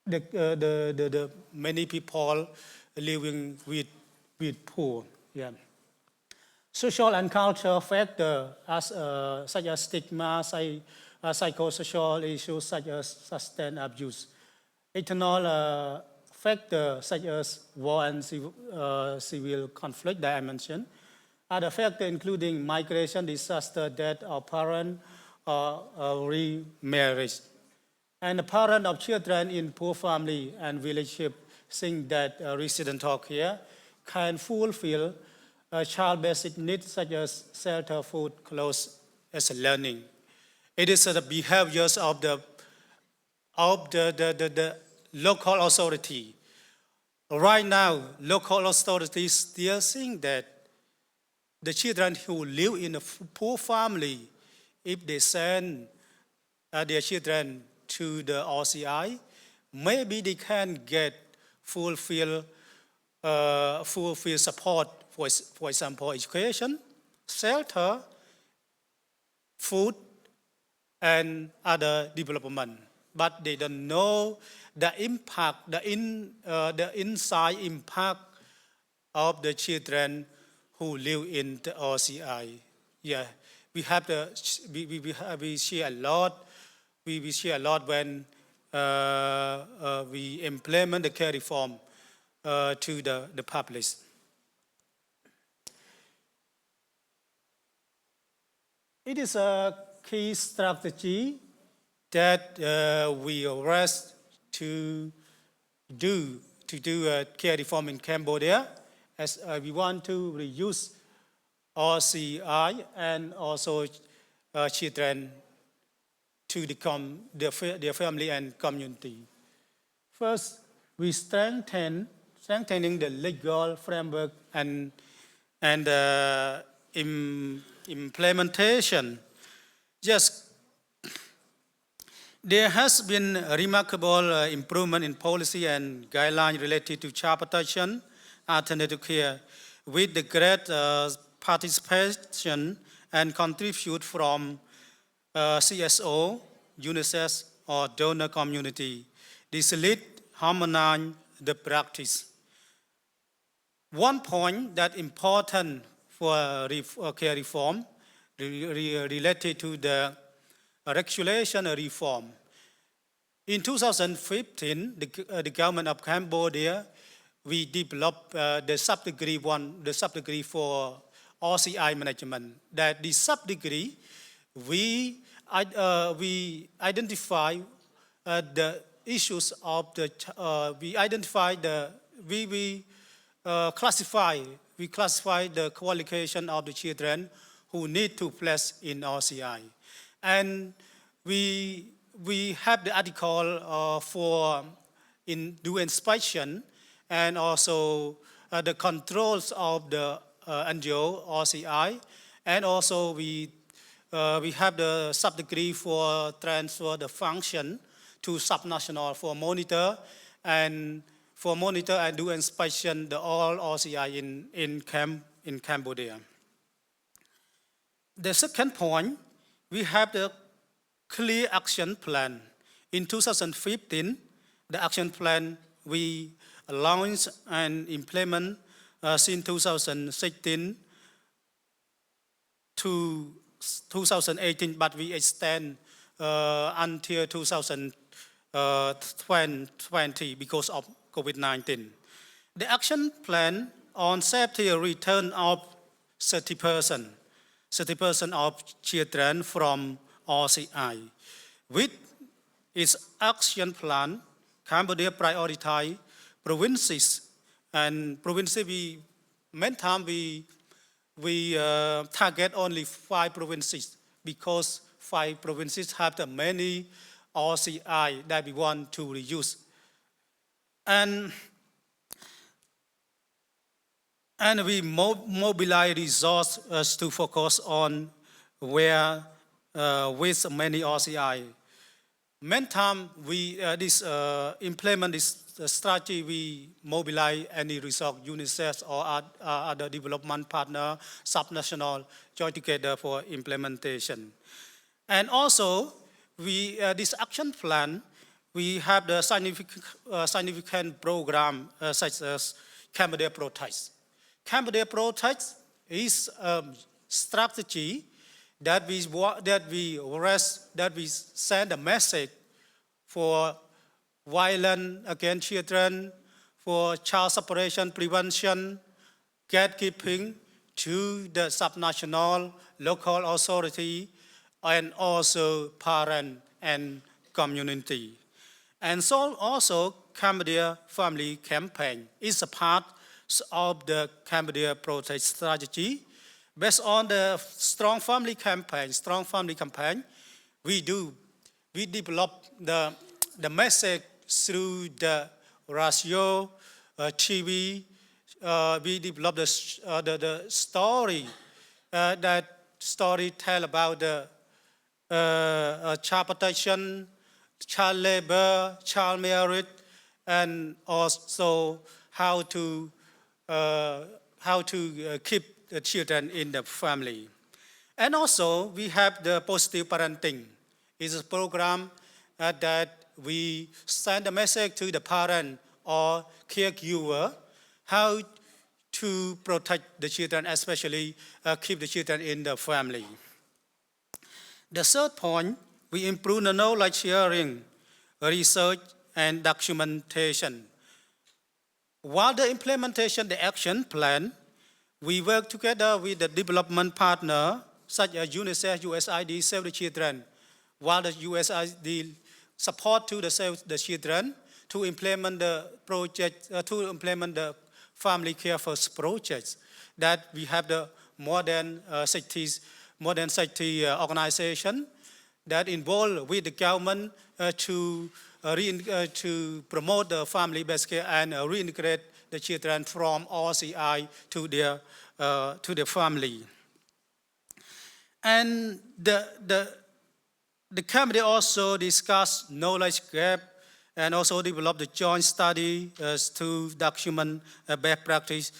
the many people living with poor. Yeah. Social and cultural factors such as stigma, psychosocial issues such as sustained abuse. External factors such as war and civil conflict that I mentioned. Other factors including migration, disaster, death of parent, or remarriage. And the parent of children in poor family and village think that resident talk here can fulfill child basic needs such as shelter, food, clothes, as learning. It is the behaviors of the local authority. Right now, local authorities still think that the children who live in a poor family, if they send their children to the RCI, maybe they can get fulfill support, for example, education, shelter, food, and other development. But they don't know the impact, the inside impact of the children who live in the RCI. Yeah, we have we share a lot. We share a lot when we implement the care reform to the public. It is a key strategy that we rest to do care reform in Cambodia, as we want to reduce RCI and also children to become their family and community. First, we strengthening the legal framework and implementation. Yes, there has been a remarkable improvement in policy and guidelines related to child protection, alternative care, with the great participation and contribution from CSO, UNICEF, or donor community. This lead harmonize the practice. One point that important for care reform related to the regulation reform. In 2015, the government of Cambodia, we developed the sub-degree for RCI management. That the sub-degree, we identify the issues of the, we classify the qualification of the children who need to place in RCI. And we have the article for do inspection and also the controls of the NGO RCI, and also we have the sub-degree for transfer the function to subnational for monitor and do inspection the all RCI in Cambodia. The second point, we have the clear action plan. In 2015, the action plan we launched and implement since 2016 to 2018, but we extend until 2020 because of COVID-19. The action plan on safety return of 30% of children from RCI. With its action plan, Cambodia prioritize provinces, and provinces we target only 5 provinces because 5 provinces have the many RCI that we want to reduce. And we mobilize resources to focus on where with many RCI. Meantime, we implement this strategy. We mobilize any resource, UNICEF or other development partner, subnational, join together for implementation. And also, this action plan, we have the significant program such as Cambodia Protect. Cambodia Protect is a strategy that we send a message for violence against children, for child separation prevention, gatekeeping to the subnational, local authority, and also parent and community. And so also Cambodia Family Campaign is a part of the Cambodia protest strategy. Based on the strong family campaign, we develop the message through the radio, TV. We develop the story, that story tell about the Chairperson, child labor, child marriage, and also how to keep the children in the family. And also we have the positive parenting. It's a program that we send a message to the parent or caregiver how to protect the children, especially keep the children in the family. The third point, we improve the knowledge sharing, research, and documentation. While the implementation, the action plan, we work together with the development partner, such as UNICEF, USAID, Save the Children, while the USAID support to the Save the Children to implement the project, to implement the family care first projects, that we have the modern safety organization that involved with the government to promote the family-based care and reintegrate the children from RCI to their family. And the Cambodia also discussed knowledge gap and also developed the joint study to document best practice,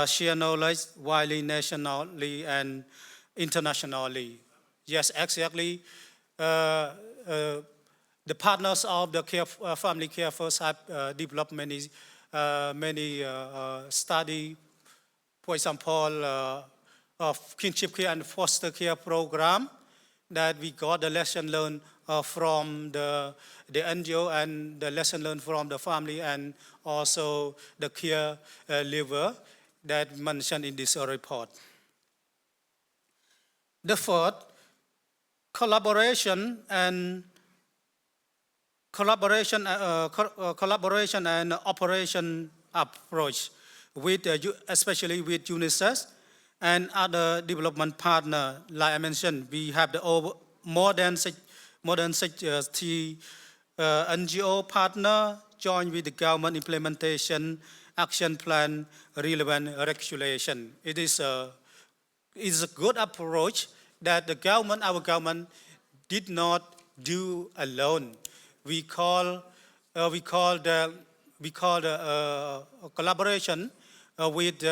share knowledge widely nationally and internationally. Yes, exactly. The partners of the family care first have developed many study, for example, of kinship care and foster care program, that we got the lesson learned from the NGO and the lesson learned from the family and also the caregiver that mentioned in this report. The fourth, collaboration and operation approach with especially with UNICEF and other development partner. Like I mentioned, we have the more than 60 NGO partner joined with the government implementation action plan, relevant regulation. It is a good approach that the government, our government, did not do alone. We call the collaboration with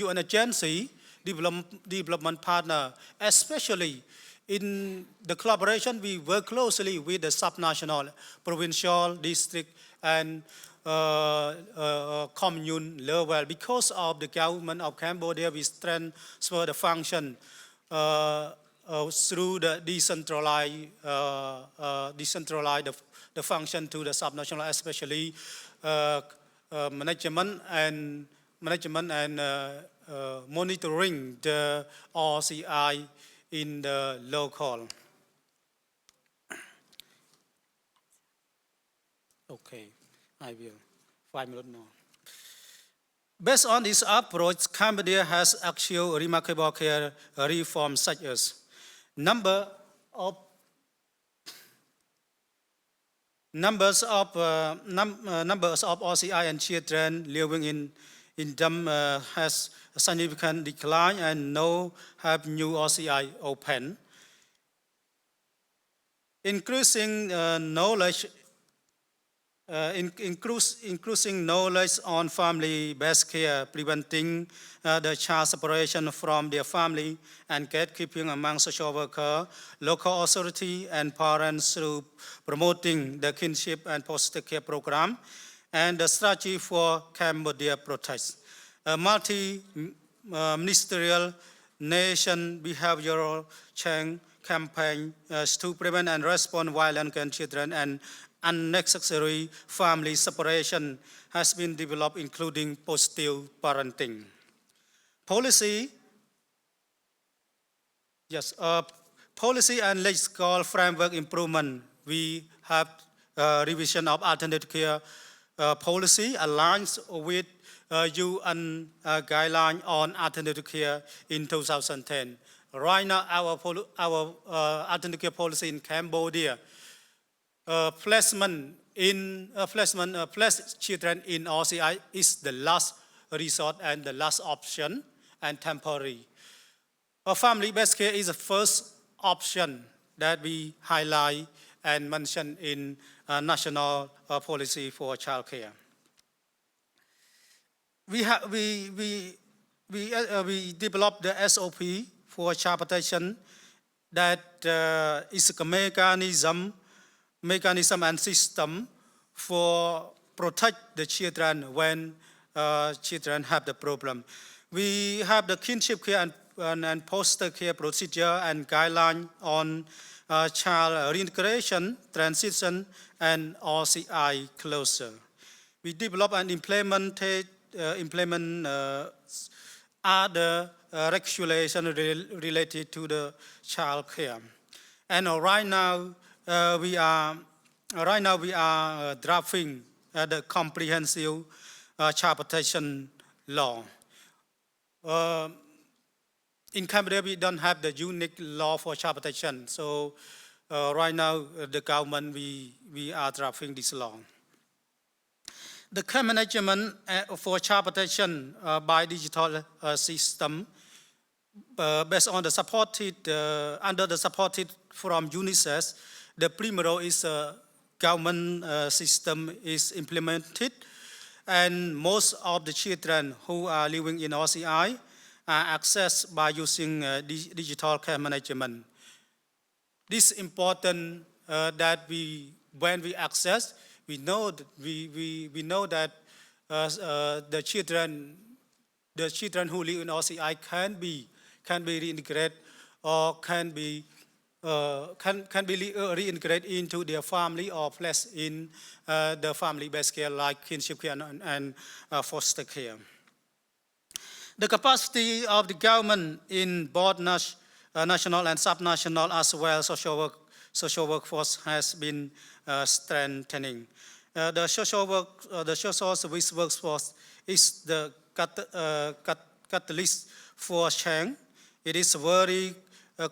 UN agency, development partner, especially in the collaboration. We work closely with the subnational, provincial, district, and commune level. Because of the government of Cambodia, we transfer the function through the decentralized the function to the subnational, especially management and monitoring the RCI in the local. Okay, I will. 5 minutes more. Based on this approach, Cambodia has achieved remarkable care reforms such as numbers of RCI and children living in them has a significant decline, and now have new RCI open. Increasing knowledge on family-based care, preventing the child separation from their family, and gatekeeping among social workers, local authority, and parents through promoting the kinship and foster care program, and the strategy for Cambodia protest. A multi-ministerial nation behavioral change campaign to prevent and respond violence against children and unnecessary family separation has been developed, including positive parenting. Policy and legislative framework improvement. We have revision of alternative care policy aligns with UN guideline on alternative care in 2010. Right now, our alternative care policy in Cambodia, placement children in OCI is the last resort and the last option and temporary. Family-based care is the first option that we highlight and mention in national policy for child care. We developed the SOP for child protection that is a mechanism and system for protect the children when children have the problem. We have the kinship care and foster care procedure and guideline on child reintegration, transition, and OCI closure. We develop and implement other regulation related to the child care. And right now we are drafting the comprehensive child protection law. In Cambodia, we don't have the unique law for child protection. So right now, the government, we are drafting this law. The care management for child protection by digital system, based on the supported, under the supported from UNICEF, the primary is a government system is implemented, and most of the children who are living in OCI are accessed by using digital care management. This is important that when we access, we know that the children who live in OCI can be reintegrated or can be reintegrated into their family or placed in the family-based care like kinship care and foster care. The capacity of the government in both national and subnational as well social workforce has been strengthening. The social service workforce is the catalyst for change. It is very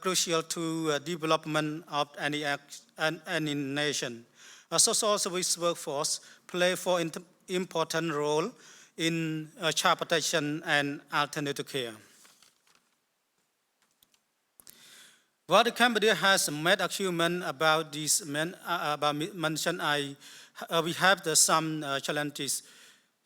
crucial to development of any nation. A social service workforce play an important role in child protection and alternative care. While the Cambodia has made achievement about this, mentioned, we have some challenges.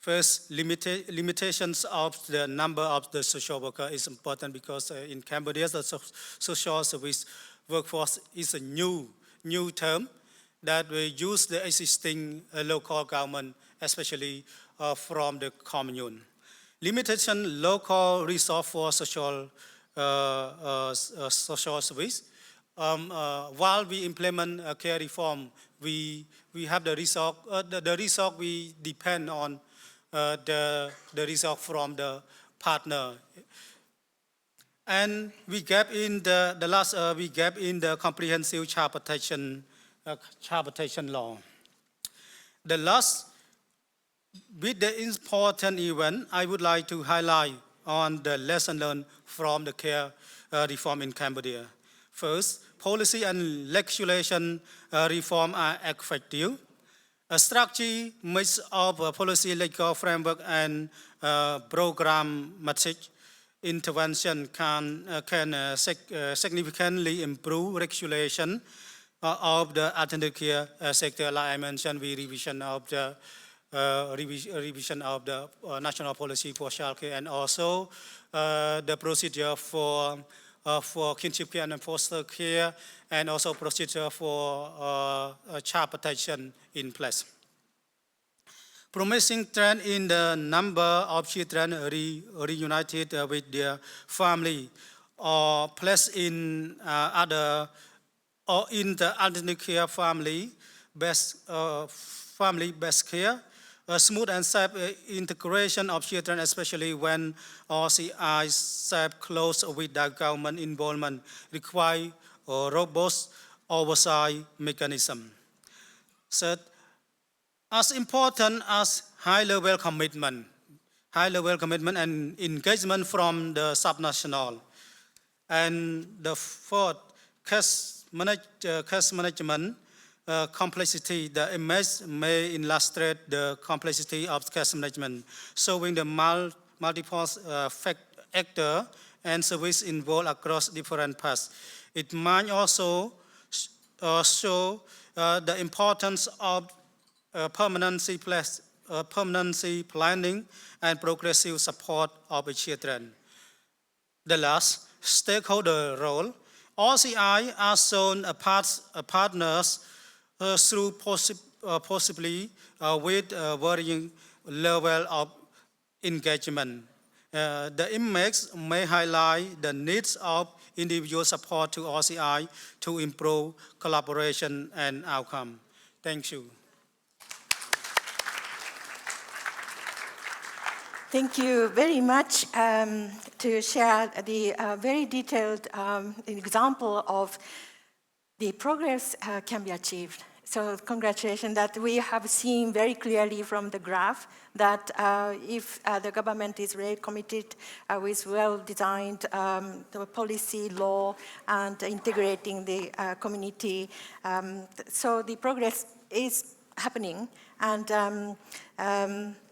First, limitations of the number of the social worker is important because in Cambodia, the social service workforce is a new term that we use the existing local government, especially from the commune. Limitation local resource for social service. While we implement care reform, we have the resource. The resource we depend on the resource from the partner. And we gap in the comprehensive child protection law. The last, with the important event, I would like to highlight on the lesson learned from the care reform in Cambodia. First, policy and legislation reform are effective. A strategy mix of policy, legal framework, and programmatic intervention can significantly improve regulation of the alternative care sector. Like I mentioned, we revision of the national policy for child care, and also the procedure for kinship care and foster care, and also procedure for child protection in place. Promising trend in the number of children reunited with their family or placed in other or in the alternative care family-based care. A smooth and safe integration of children, especially when OCI step close with the government involvement, require robust oversight mechanism. Third, as important as high-level commitment and engagement from the subnational. And the fourth, case management complexity. The image may illustrate the complexity of case management, showing the multiple actor and service involved across different paths. It might also show the importance of permanency planning and progressive support of the children. The last, stakeholder role. OCI are shown partners through possibly with varying level of engagement. The image may highlight the needs of individual support to OCI to improve collaboration and outcome. Thank you. Thank you very much to share the very detailed example of the progress can be achieved. So congratulations that we have seen very clearly from the graph that if the government is very committed with well-designed policy, law, and integrating the community, so the progress is happening. And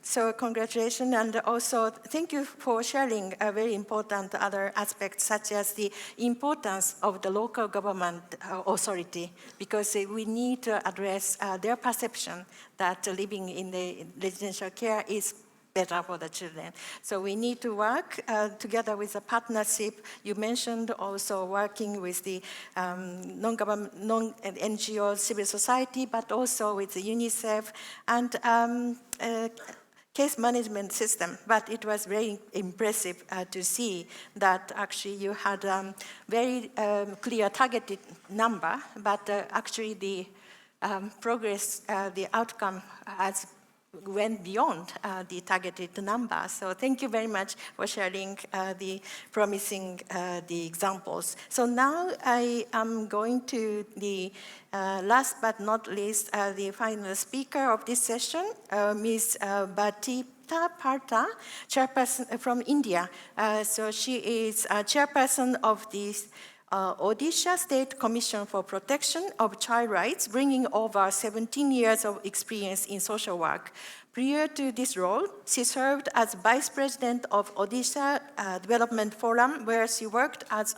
so congratulations, and also thank you for sharing a very important other aspects, such as the importance of the local government authority, because we need to address their perception that living in the residential care is better for the children. So we need to work together with a partnership. You mentioned also working with the non-NGO civil society, but also with the UNICEF and case management system. But it was very impressive to see that actually you had a very clear targeted number, but actually the progress, the outcome has went beyond the targeted number. So thank you very much for sharing the promising the examples. So now I am going to the last but not least, the final speaker of this session, Ms. Patra, chairperson from India. So she is chairperson of the Odisha State Commission for Protection of Child Rights, bringing over 17 years of experience in social work. Prior to this role, she served as Vice President of Odisha Development Forum, where she worked as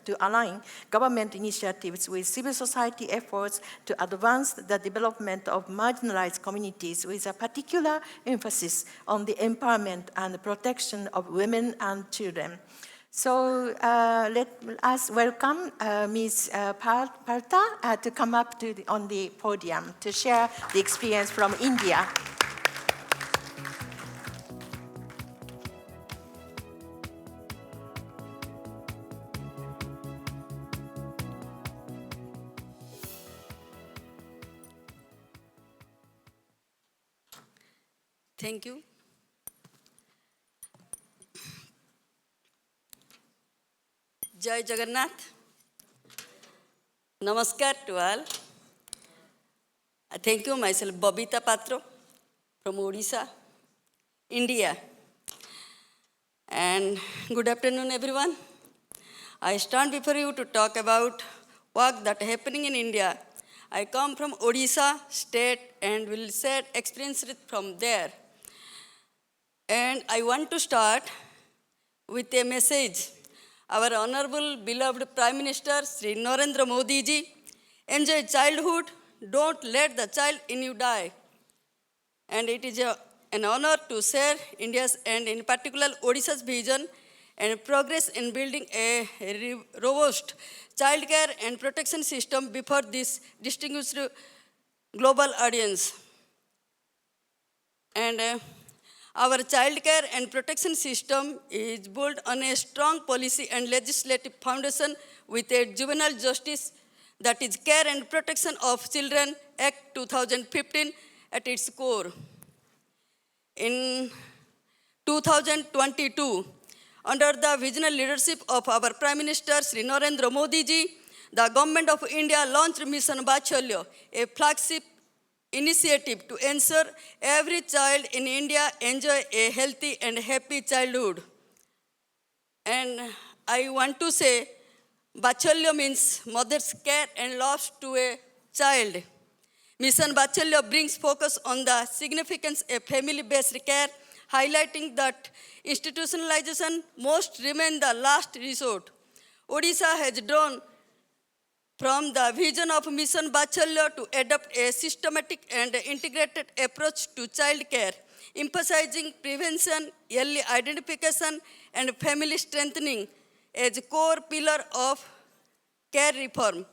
to align government initiatives with civil society efforts to advance the development of marginalized communities, with a particular emphasis on the empowerment and protection of women and children. So let us welcome Ms. Patra to come up on the podium to share the experience from India. Thank you. Jai Jagannath. Namaskar to all. Thank you, myself Babita Patra from Odisha, India. And good afternoon, everyone. I stand before you to talk about work that is happening in India. I come from Odisha state and will share experience from there. And I want to start with a message. Our honorable, beloved Prime Minister, Sri Narendra Modi ji, enjoy childhood, don't let the child in you die. And it is an honor to share India's and in particular Odisha's vision and progress in building a robust child care and protection system before this distinguished global audience. And our child care and protection system is built on a strong policy and legislative foundation with a juvenile justice, that is Care and Protection of Children Act 2015 at its core. In 2022, under the visionary leadership of our Prime Minister Sri Narendra Modi ji, the Government of India launched Mission Vatsalya, a flagship initiative to ensure every child in India enjoy a healthy and happy childhood. And I want to say, Vatsalya means mother's care and love to a child. Mission Vatsalya brings focus on the significance of family-based care, highlighting that institutionalization must remain the last resort. Odisha has drawn from the vision of Mission Vatsalya to adopt a systematic and integrated approach to child care, emphasizing prevention, early identification, and family strengthening as a core pillar of care reform.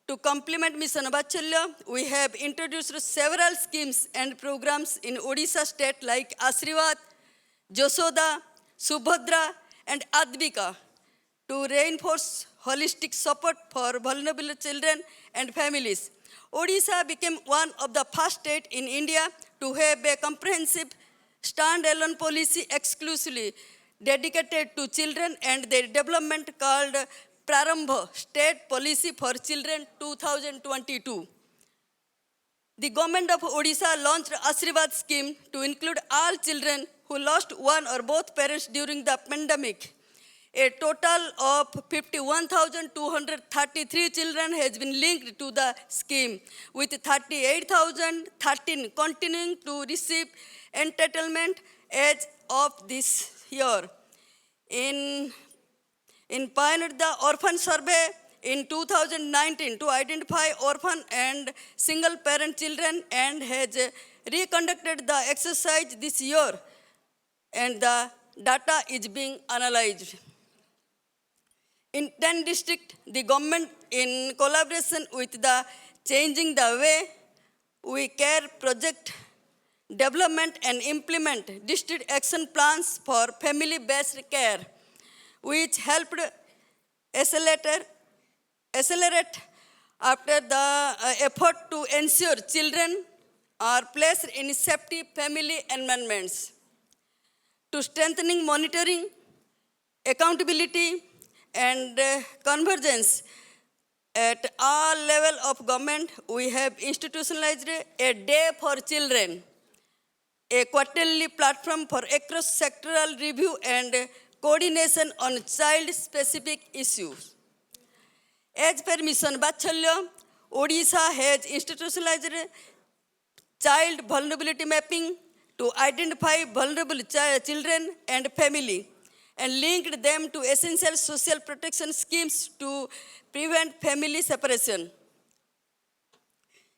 To complement Mission Vatsalya, we have introduced several schemes and programs in Odisha state like Ashirwad, Josoda, Subhadra, and Advika to reinforce holistic support for vulnerable children and families. Odisha became one of the first states in India to have a comprehensive standalone policy exclusively dedicated to children and their development called Prarambha State Policy for Children 2022. The government of Odisha launched Ashirwad scheme to include all children who lost one or both parents during the pandemic. A total of 51,233 children has been linked to the scheme, with 38,013 continuing to receive entitlement as of this year. In pioneered the orphan survey in 2019 to identify orphan and single parent children and has reconducted the exercise this year, and the data is being analyzed. In 10 districts, the government, in collaboration with the Changing the Way We Care project, development and implement district action plans for family-based care, which helped accelerate after the effort to ensure children are placed in safety family environments. To strengthening monitoring, accountability, and convergence at all levels of government, we have institutionalized a day for children, a quarterly platform for across-sectoral review and coordination on child-specific issues. As per Mission Vatsalya, Odisha has institutionalized child vulnerability mapping to identify vulnerable children and family, and linked them to essential social protection schemes to prevent family separation.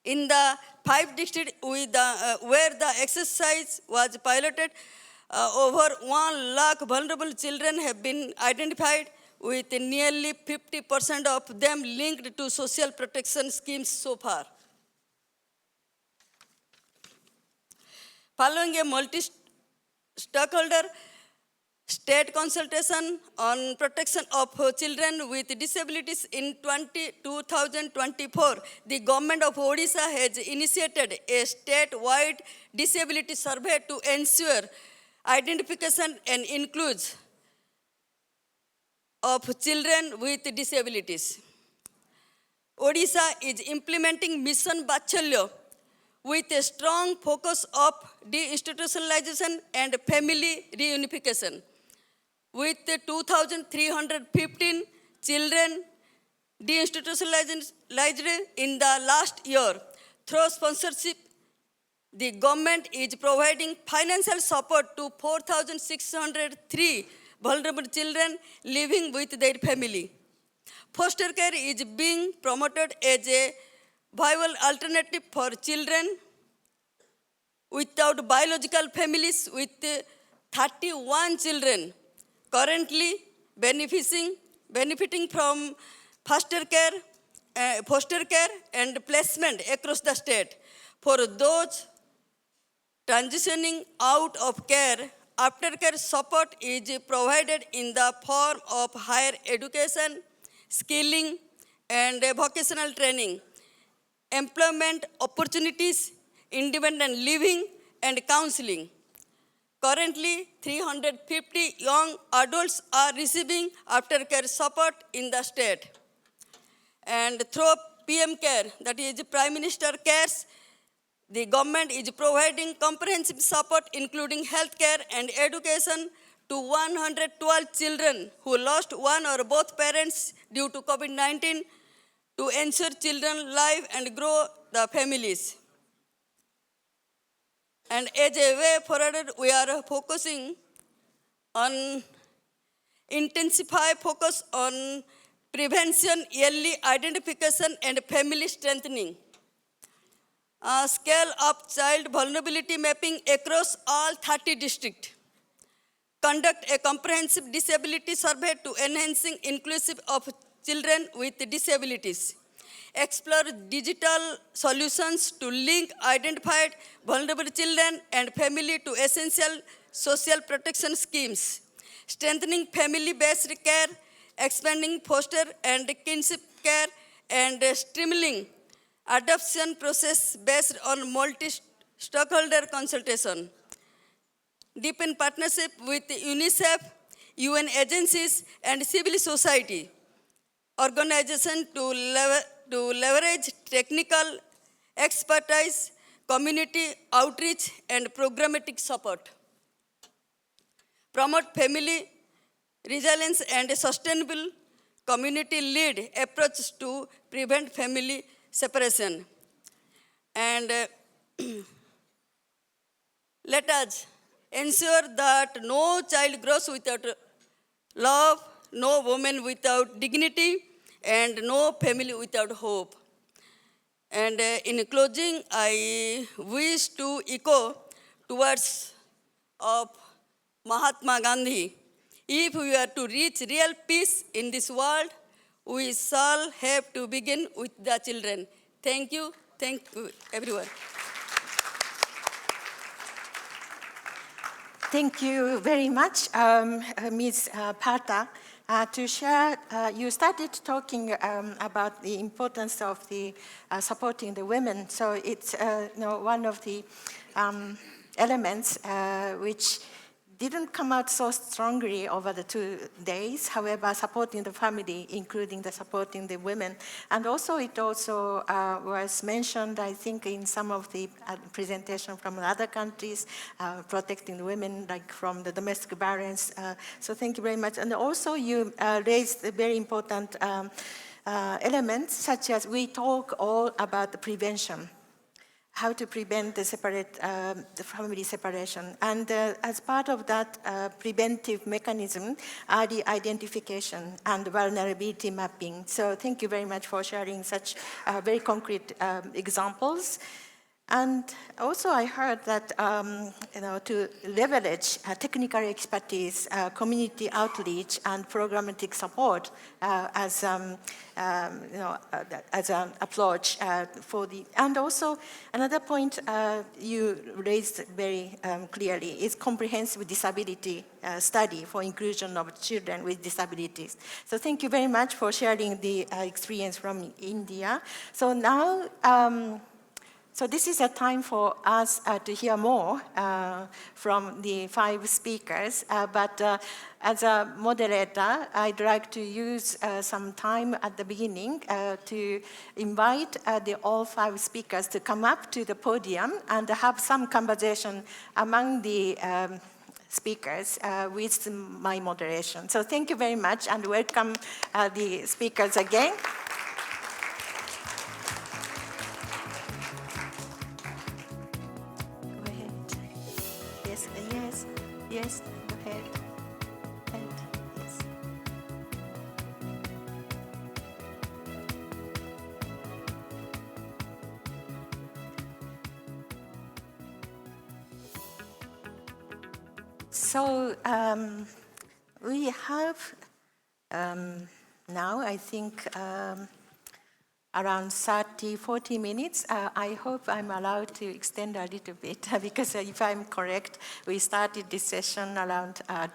In the 5 districts where the exercise was piloted, over 1 lakh vulnerable children have been identified, with nearly 50% of them linked to social protection schemes so far. Following a multi-stakeholder state consultation on protection of children with disabilities in 2024, the government of Odisha has initiated a statewide disability survey to ensure identification and inclusion of children with disabilities. Odisha is implementing Mission Vatsalya with a strong focus of deinstitutionalization and family reunification, with 2,315 children deinstitutionalized in the last year. Through sponsorship, the government is providing financial support to 4,603 vulnerable children living with their family. Foster care is being promoted as a viable alternative for children without biological families, with 31 children currently benefiting from foster care and placement across the state. For those transitioning out of care, aftercare support is provided in the form of higher education, skilling, and vocational training, employment opportunities, independent living, and counseling. Currently, 350 young adults are receiving aftercare support in the state. And through PM Care, that is Prime Minister Cares, the government is providing comprehensive support including healthcare and education to 112 children who lost one or both parents due to COVID-19 to ensure children live and grow the families. And as a way forward, we are focusing on intensify focus on prevention, early identification, and family strengthening. Scale up child vulnerability mapping across all 30 districts. Conduct a comprehensive disability survey to enhancing inclusive of children with disabilities. Explore digital solutions to link identified vulnerable children and family to essential social protection schemes. Strengthening family-based care, expanding foster and kinship care, and streamlining adoption process based on multi-stakeholder consultation. Deepen partnership with UNICEF, UN agencies, and civil society organizations to leverage technical expertise, community outreach, and programmatic support. Promote family resilience and sustainable community-led approach to prevent family separation. And let us ensure that no child grows without love, no woman without dignity, and no family without hope. And in closing, I wish to echo towards of Mahatma Gandhi. If we are to reach real peace in this world, we shall have to begin with the children. Thank you, everyone. Thank you very much, Ms. Patra, to share. You started talking about the importance of the supporting the women. So it's one of the elements which didn't come out so strongly over the 2 days. However, supporting the family, including the supporting the women. And also it also was mentioned, I think, in some of the presentation from other countries, protecting the women, like from the domestic violence. So thank you very much. And also you raised very important elements, such as we talk all about the prevention, how to prevent the family separation. And as part of that preventive mechanism are the identification and vulnerability mapping. So thank you very much for sharing such very concrete examples. And also I heard that to leverage technical expertise, community outreach, and programmatic support as an approach for the. And also another point you raised very clearly is comprehensive disability study for inclusion of children with disabilities. So thank you very much for sharing the experience from India. So now. So this is a time for us to hear more from the 5 speakers, but as a moderator, I'd like to use some time at the beginning to invite all 5 speakers to come up to the podium and have some conversation among the speakers with my moderation. So thank you very much and welcome the speakers again. Yes, go ahead. And yes. So we have now, I think, around 30-40 minutes. I hope I'm allowed to extend a little bit because if I'm correct, we started this session around 5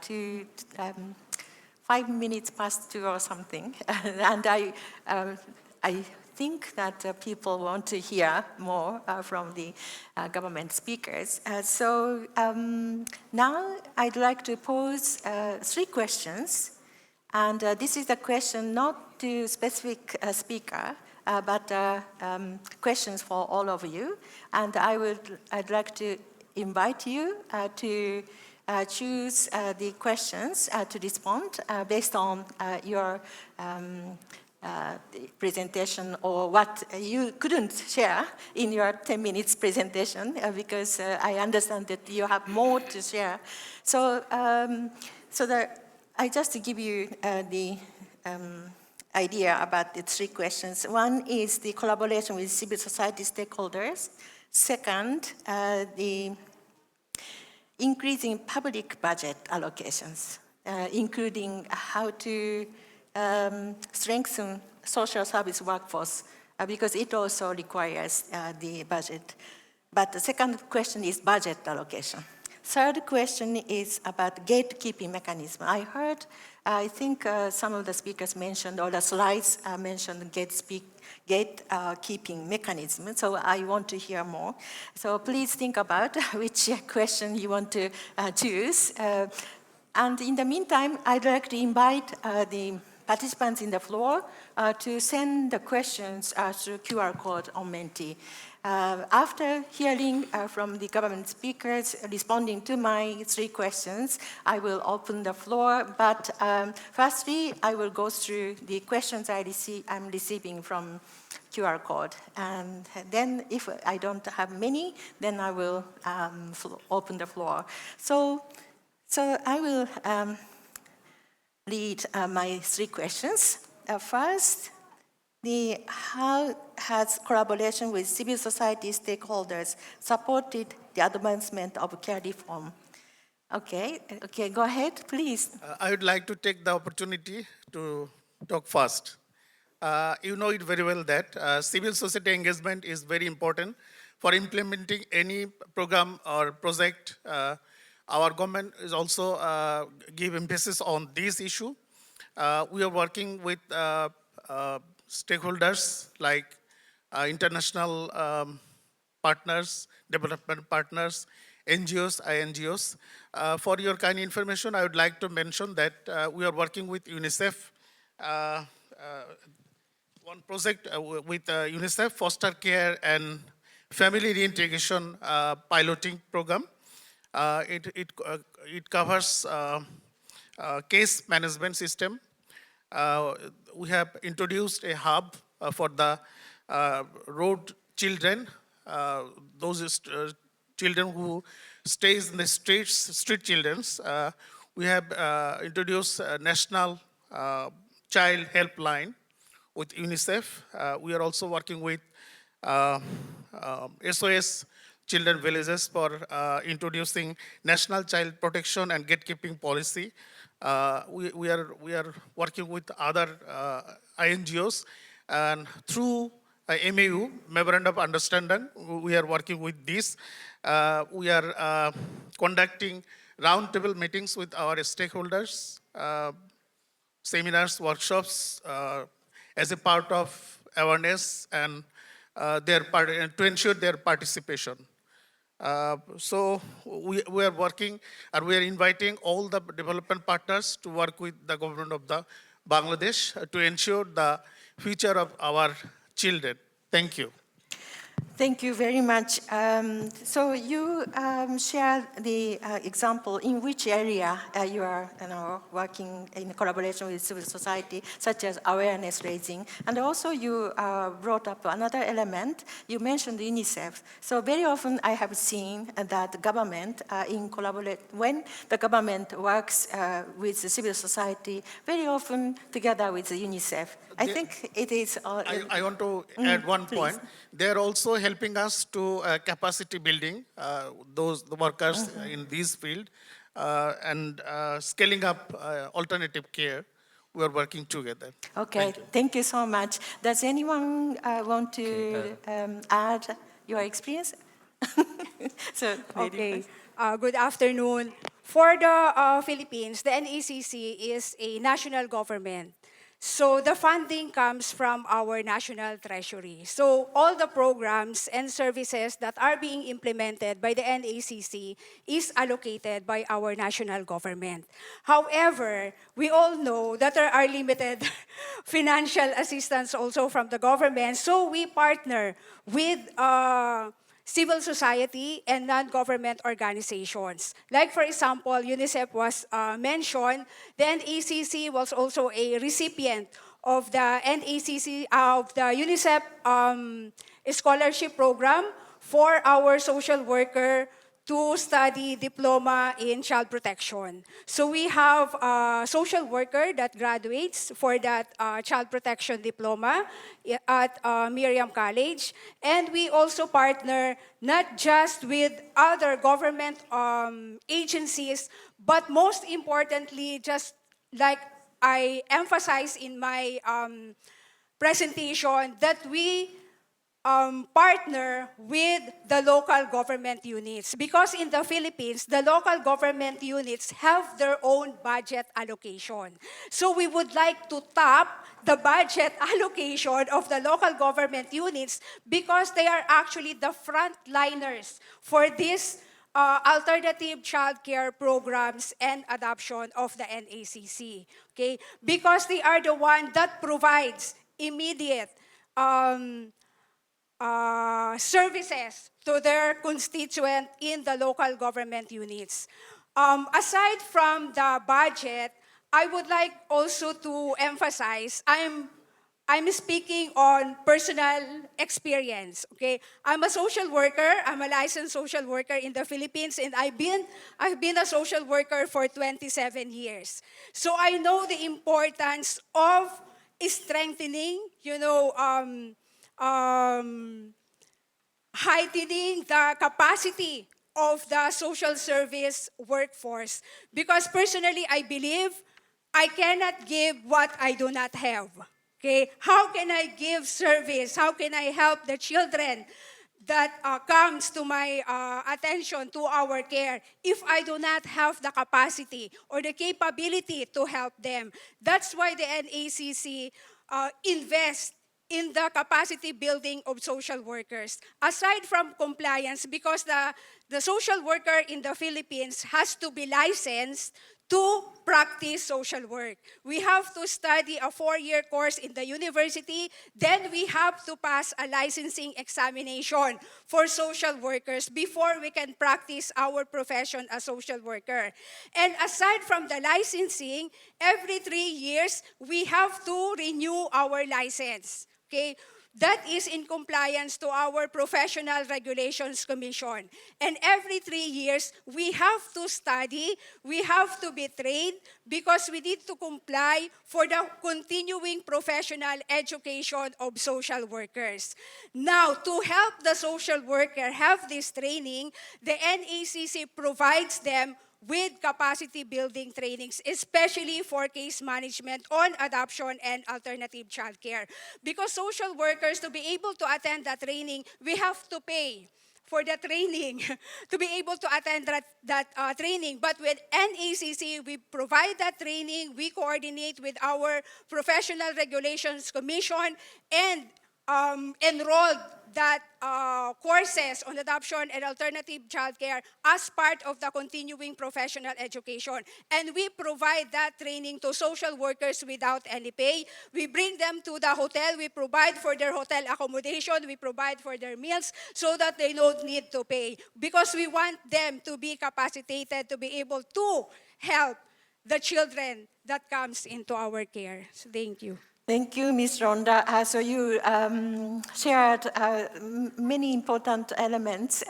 minutes past 2 or something. And I think that people want to hear more from the government speakers. So now I'd like to pose 3 questions And this is a question not to specific speaker, but questions for all of you. And I'd like to invite you to choose the questions to respond based on your the presentation or what you couldn't share in your 10 minutes presentation because I understand that you have more to share. So, I just give you the idea about the three questions. One is the collaboration with civil society stakeholders. Second, the increasing public budget allocations, including how to strengthen social service workforce because it also requires the budget. But the second question is budget allocation. Third question is about gatekeeping mechanism. I think some of the speakers mentioned, or the slides mentioned gatekeeping mechanism, so I want to hear more. So please think about which question you want to choose. And in the meantime, I'd like to invite the participants in the floor to send the questions through QR code on Menti. After hearing from the government speakers responding to my three questions, I will open the floor. But firstly, I will go through the questions I'm receiving from QR code. And then if I don't have many, then I will open the floor. So I will read my three questions. First, how has collaboration with civil society stakeholders supported the advancement of care reform? Okay, go ahead, please. I would like to take the opportunity to talk first. You know it very well that civil society engagement is very important for implementing any program or project. Our government is also give emphasis on this issue. We are working with stakeholders like international partners, development partners, NGOs, INGOs. For your kind information, I would like to mention that we are working with UNICEF. One project with UNICEF, foster care and family reintegration piloting program. It covers case management system. We have introduced a hub for the road children, those children who stays in the streets, street children. We have introduced a national child helpline with UNICEF. We are also working with SOS Children Villages for introducing national child protection and gatekeeping policy. We are working with other INGOs, and through MAU, Memorandum of Understanding, we are working with this. We are conducting roundtable meetings with our stakeholders, seminars, workshops, as a part of awareness and to ensure their participation. So we are working, and we are inviting all the development partners to work with the government of the Bangladesh to ensure the future of our children. Thank you. Thank you very much. So you shared the example in which area you are working in collaboration with civil society, such as awareness raising. And also you brought up another element. You mentioned UNICEF. So very often I have seen that the government when the government works with the civil society, very often together with the UNICEF. I think it is... I want to add one point. They are also helping us to capacity building, the workers in this field, and scaling up alternative care. We are working together. Okay, thank you so much. Does anyone want to add your experience? Okay, good afternoon. For the Philippines, the NACC is a national government. So the funding comes from our national treasury. So all the programs and services that are being implemented by the NACC is allocated by our national government. However, we all know that there are limited financial assistance also from the government, so we partner with civil society and non-government organizations. Like for example, UNICEF was mentioned, the NACC was also a recipient of the NACC, of the UNICEF scholarship program for our social worker to study diploma in child protection. So we have a social worker that graduates for that child protection diploma at Miriam College. And we also partner not just with other government agencies, but most importantly, just like I emphasized in my presentation, that we partner with the local government units. Because in the Philippines, the local government units have their own budget allocation. So we would like to tap the budget allocation of the local government units because they are actually the frontliners for this alternative childcare programs and adoption of the NACC. Okay? Because they are the one that provides immediate services to their constituent in the local government units. Aside from the budget, I would like also to emphasize, I'm speaking on personal experience, okay? I'm a social worker, I'm a licensed social worker in the Philippines, and I've been a social worker for 27 years. So I know the importance of strengthening, heightening the capacity of the social service workforce. Because personally, I believe I cannot give what I do not have. Okay? How can I give service? How can I help the children that comes to my attention, to our care, if I do not have the capacity or the capability to help them? That's why the NACC invests in the capacity building of social workers. Aside from compliance, because the social worker in the Philippines has to be licensed to practice social work. We have to study a 4-year course in the university, then we have to pass a licensing examination for social workers before we can practice our profession as social worker. And aside from the licensing, every 3 years, we have to renew our license. Okay? That is in compliance to our Professional Regulations Commission. And every 3 years, we have to study, we have to be trained, because we need to comply for the continuing professional education of social workers. Now, to help the social worker have this training, the NACC provides them with capacity building trainings, especially for case management on adoption and alternative childcare. Because social workers, to be able to attend that training, we have to pay for the training to be able to attend that training. But with NACC, we provide that training, we coordinate with our Professional Regulations Commission, and enrolled that courses on adoption and alternative childcare as part of the continuing professional education. And we provide that training to social workers without any pay. We bring them to the hotel, we provide for their hotel accommodation, we provide for their meals so that they don't need to pay. Because we want them to be capacitated to be able to help the children that comes into our care. So thank you. Thank you, Ms. Ronda. So you shared many important elements,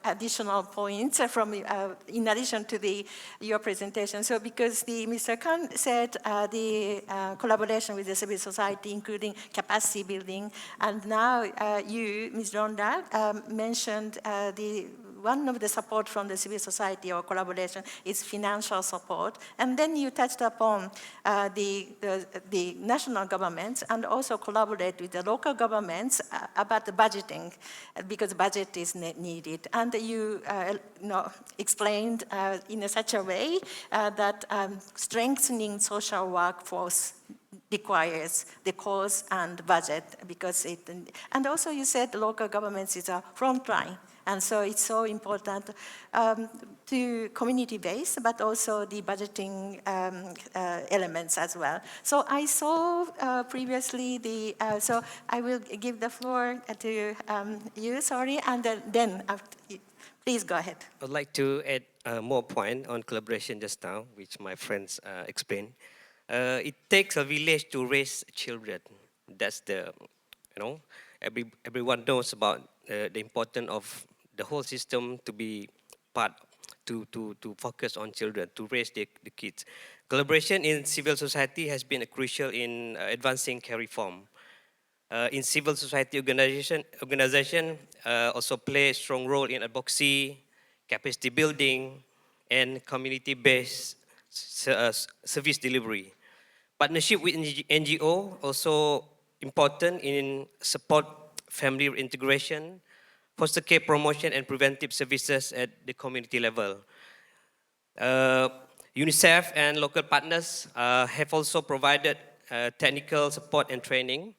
additional points from in addition to your presentation. So because Mr. Khan said the collaboration with the civil society, including capacity building, and now you, Ms. Ronda, mentioned one of the support from the civil society or collaboration is financial support. And then you touched upon the national governments and also collaborate with the local governments about the budgeting, because budget is needed. And you explained in such a way that strengthening social workforce requires the cost and budget because and also you said the local governments is a front line. And so it's so important to community-based, but also the budgeting elements as well. So I saw previously so I will give the floor to you, sorry, and then after, please go ahead. I'd like to add more point on collaboration just now, which my friends explained. It takes a village to raise children. That's everyone knows about the importance of the whole system to be part, to focus on children, to raise the kids. Collaboration in civil society has been crucial in advancing care reform. In civil society organization also play a strong role in advocacy, capacity building, and community-based service delivery. Partnership with NGO also important in support family integration, foster care promotion, and preventive services at the community level. UNICEF and local partners have also provided technical support and training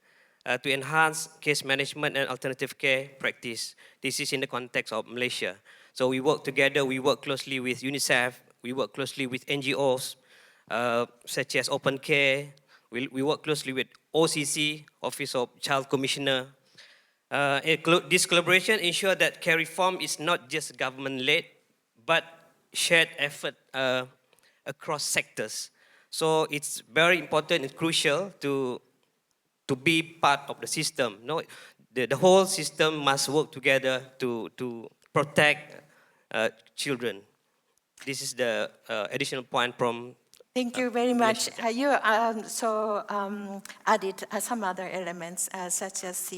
to enhance case management and alternative care practice. This is in the context of Malaysia. So we work together, we work closely with UNICEF, we work closely with NGOs, such as Open Care, we work closely with OCC, Office of Child Commissioner. This collaboration ensures that care reform is not just government-led, but shared effort across sectors. So it's very important and crucial to be part of the system. No, the whole system must work together to protect children. This is the additional point from. Thank you very much. You added some other elements such as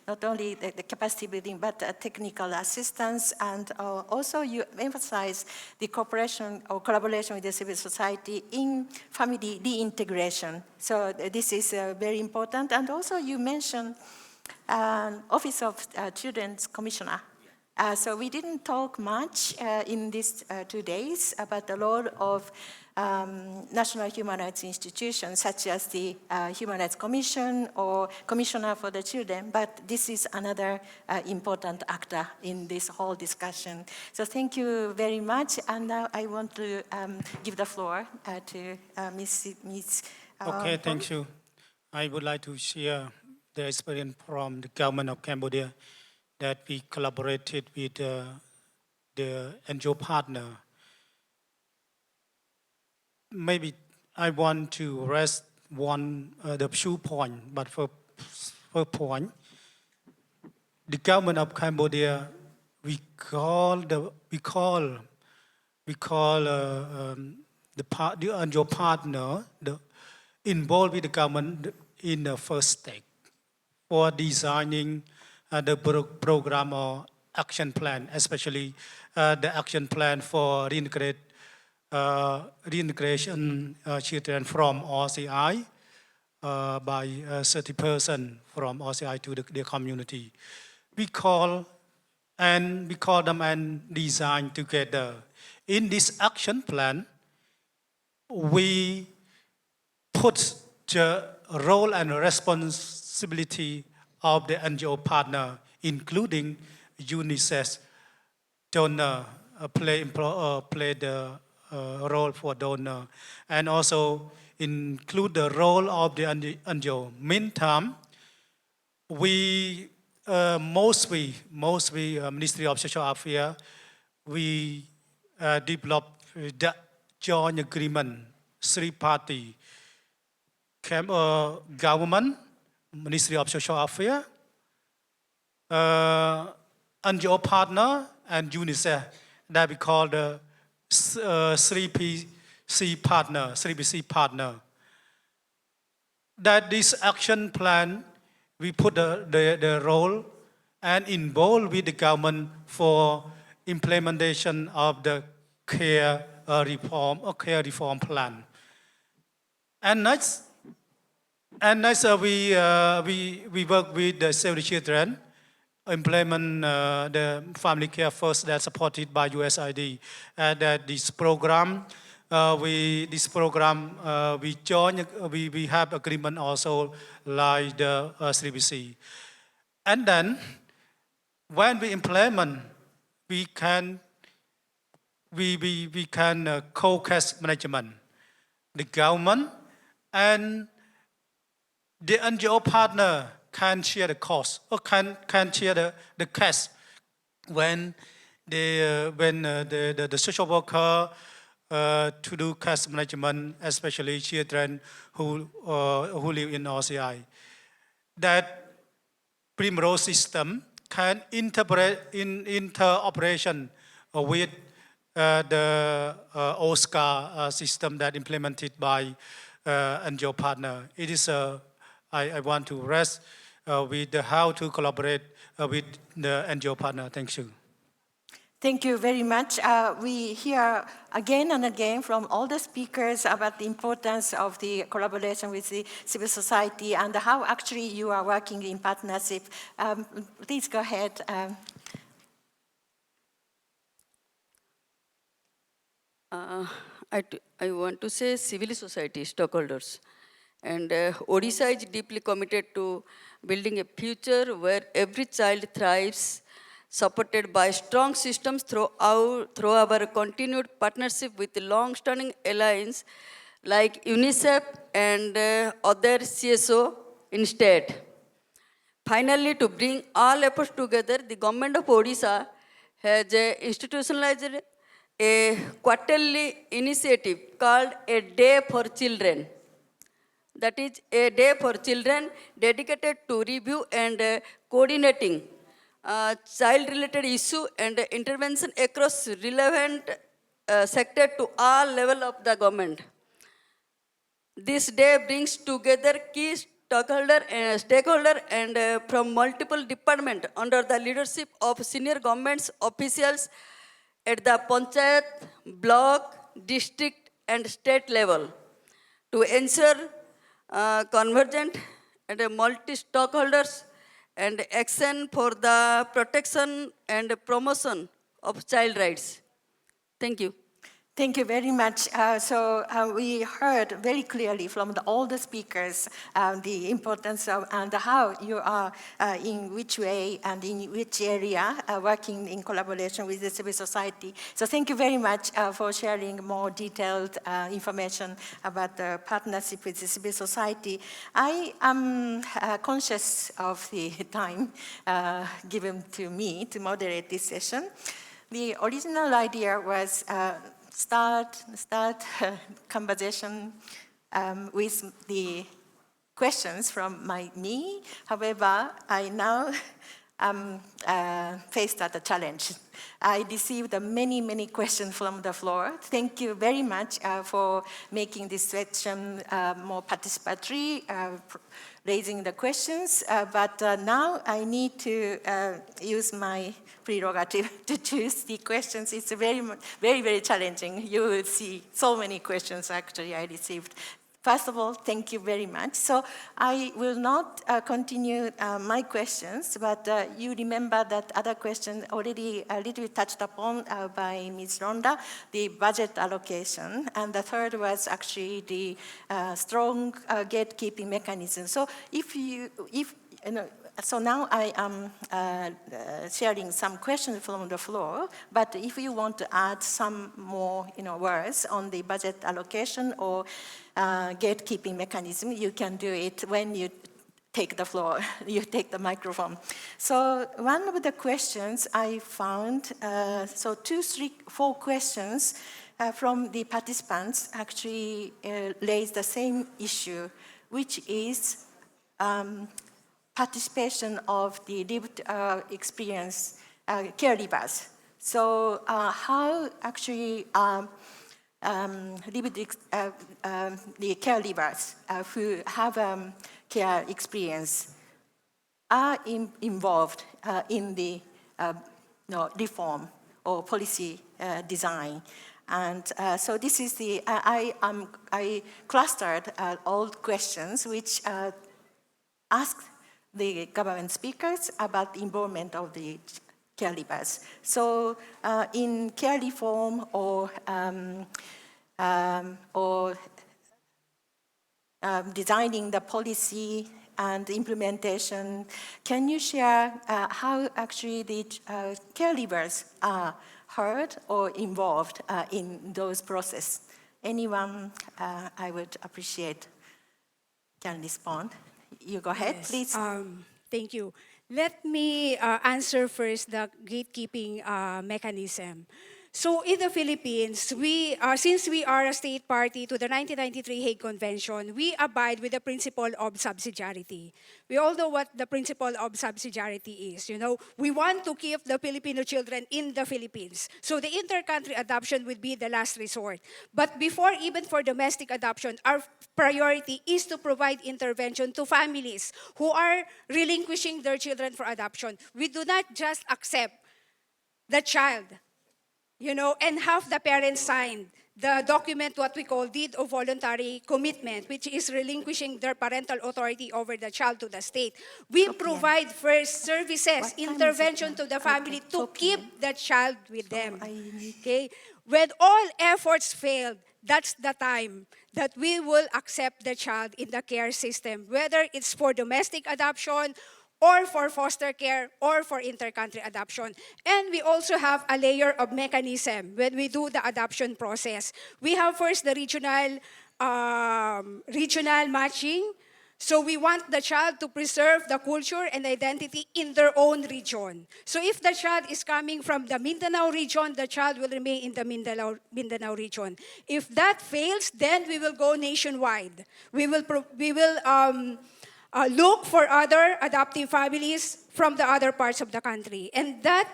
not only the capacity building, but technical assistance, and also you emphasize the cooperation or collaboration with the civil society in family reintegration. So this is very important. And also you mentioned Office of Children's Commissioner. So we didn't talk much in these 2 days about the role of national human rights institutions such as the Human Rights Commission or Commissioner for the Children, but this is another important actor in this whole discussion. So thank you very much, and now I want to give the floor to Ms. Okay, thank you. I would like to share the experience from the government of Cambodia that we collaborated with the NGO partner. Maybe I want to rest the few points, but for first point, the government of Cambodia, we call the NGO partner involved with the government in the first step for designing the program or action plan, especially the action plan for reintegration children from OCI by 30% from OCI to the community. We call them and design together. In this action plan, we put the role and responsibility of the NGO partner, including UNICEF donor, play the role for donor, and also include the role of the NGO. Meantime, we mostly Ministry of Social Affairs, we developed the joint agreement, 3-party government, Ministry of Social Affairs, NGO partner, and UNICEF, that we call the 3PC partner. That this action plan, we put the role and involve with the government for implementation of the care reform plan. And next, we work with the Save the Children, implement the family care first that's supported by USAID. That this program this program, we have agreement also like the 3BC. And then when we implement, we can co-cash management. The government and the NGO partner can share the cost or can share the cash when the social worker to do cash management, especially children who live in OCI. That Primrose system can interoperation with the OSCAR system that implemented by NGO partner. It is I want to rest with how to collaborate with the NGO partner. Thank you. Thank you very much. We hear again and again from all the speakers about the importance of the collaboration with the civil society and how actually you are working in partnership. Please go ahead. I want to say civil society stakeholders. And Odisha is deeply committed to building a future where every child thrives, supported by strong systems through our continued partnership with long-standing alliance like UNICEF and other CSO instead. Finally, to bring all efforts together, the government of Odisha has institutionalized a quarterly initiative called A Day for Children. That is a day for children dedicated to review and coordinating child-related issue and intervention across relevant sector to all levels of the government. This day brings together key stakeholder and from multiple departments under the leadership of senior government officials at the panchayat, block, district, and state level to ensure convergent and multi-stakeholders and action for the protection and promotion of child rights. Thank you. Thank you very much. We heard very clearly from all the speakers the importance of and how you are in which way and in which area working in collaboration with the civil society. So thank you very much for sharing more detailed information about the partnership with the civil society. I am conscious of the time given to me to moderate this session. The original idea was start conversation with the questions from me. However, I now am faced at a challenge. I received many questions from the floor. Thank you very much for making this session more participatory, raising the questions. But now I need to use my prerogative to choose the questions. It's very challenging. You will see so many questions actually I received. First of all, thank you very much. So I will not continue my questions, but you remember that other question already a little bit touched upon by Ms. Ronda, the budget allocation, and the third was actually the strong gatekeeping mechanism. So so now I am sharing some questions from the floor, but if you want to add some more words on the budget allocation or gatekeeping mechanism, you can do it when you take the floor, you take the microphone. So one of the questions I found, so 2, 3, 4 questions from the participants actually raised the same issue, which is participation of the lived experience caregivers. So how actually the caregivers who have care experience are involved in the reform or policy design. And so this is the, I clustered all questions which asked the government speakers about the involvement of the caregivers. So in care reform or or designing the policy and implementation. Can you share how actually the caregivers are heard or involved in those processes? Anyone I would appreciate can respond. You go ahead, Yes, please. Thank you. Let me answer first the gatekeeping mechanism. So in the Philippines, since we are a state party to the 1993 Hague Convention, we abide with the principle of subsidiarity. We all know what the principle of subsidiarity is. You know, we want to keep the Filipino children in the Philippines. So the inter-country adoption would be the last resort. But before even for domestic adoption, our priority is to provide intervention to families who are relinquishing their children for adoption. We do not just accept the child, you know, and have the parents sign the document, what we call deed of voluntary commitment, which is relinquishing their parental authority over the child to the state. We Sopian. provide first services, What time is it intervention now? to the family Okay, to Sopian. keep the child with So them. I need- Okay? When all efforts failed, that's the time that we will accept the child in the care system, whether it's for domestic adoption or for foster care, or for inter-country adoption. And we also have a layer of mechanism when we do the adoption process. We have first the regional matching. So we want the child to preserve the culture and identity in their own region. So if the child is coming from the Mindanao region, the child will remain in the Mindanao region. If that fails, then we will go nationwide. We will look for other adoptive families from the other parts of the country. And that,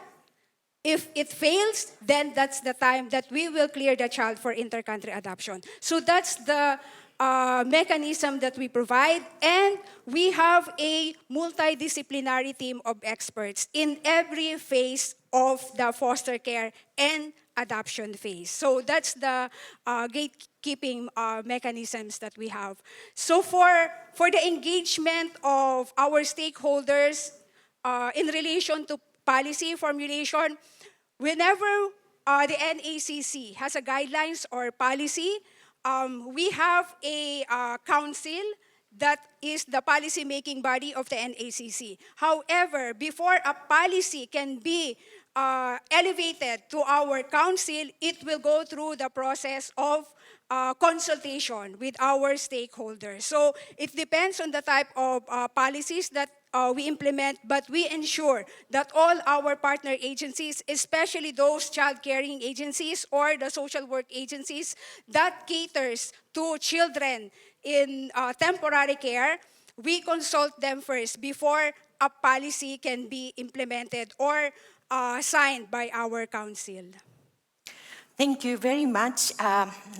if it fails, then that's the time that we will clear the child for inter-country adoption. So that's the mechanism that we provide. And we have a multidisciplinary team of experts in every phase of the foster care and adoption phase. So that's the gatekeeping mechanisms that we have. So for the engagement of our stakeholders in relation to policy formulation, whenever the NACC has a guidelines or policy, we have a council that is the policy-making body of the NACC. However, before a policy can be elevated to our council, it will go through the process of consultation with our stakeholders. So it depends on the type of policies that we implement, but we ensure that all our partner agencies, especially those child caring agencies or the social work agencies that caters to children in temporary care, we consult them first before a policy can be implemented or signed by our council. Thank you very much.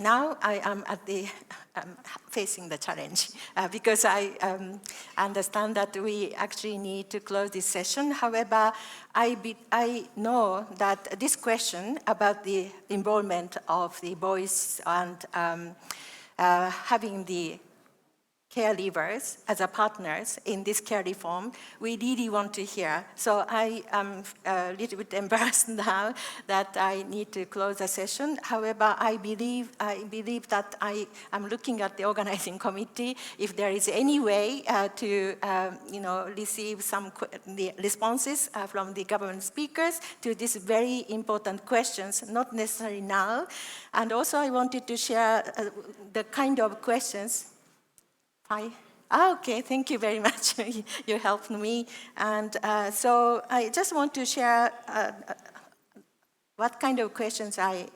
Now I am facing the challenge because I understand that we actually need to close this session. However, I know that this question about the involvement of the boys and having the caregivers as a partners in this care reform, we really want to hear. So I am a little bit embarrassed now that I need to close the session. However, I believe that I am looking at the organizing committee if there is any way to receive some the responses from the government speakers to these very important questions, not necessarily now. And also I wanted to share the kind of questions. Okay, thank you very much. You helped me. And so I just want to share what kind of questions I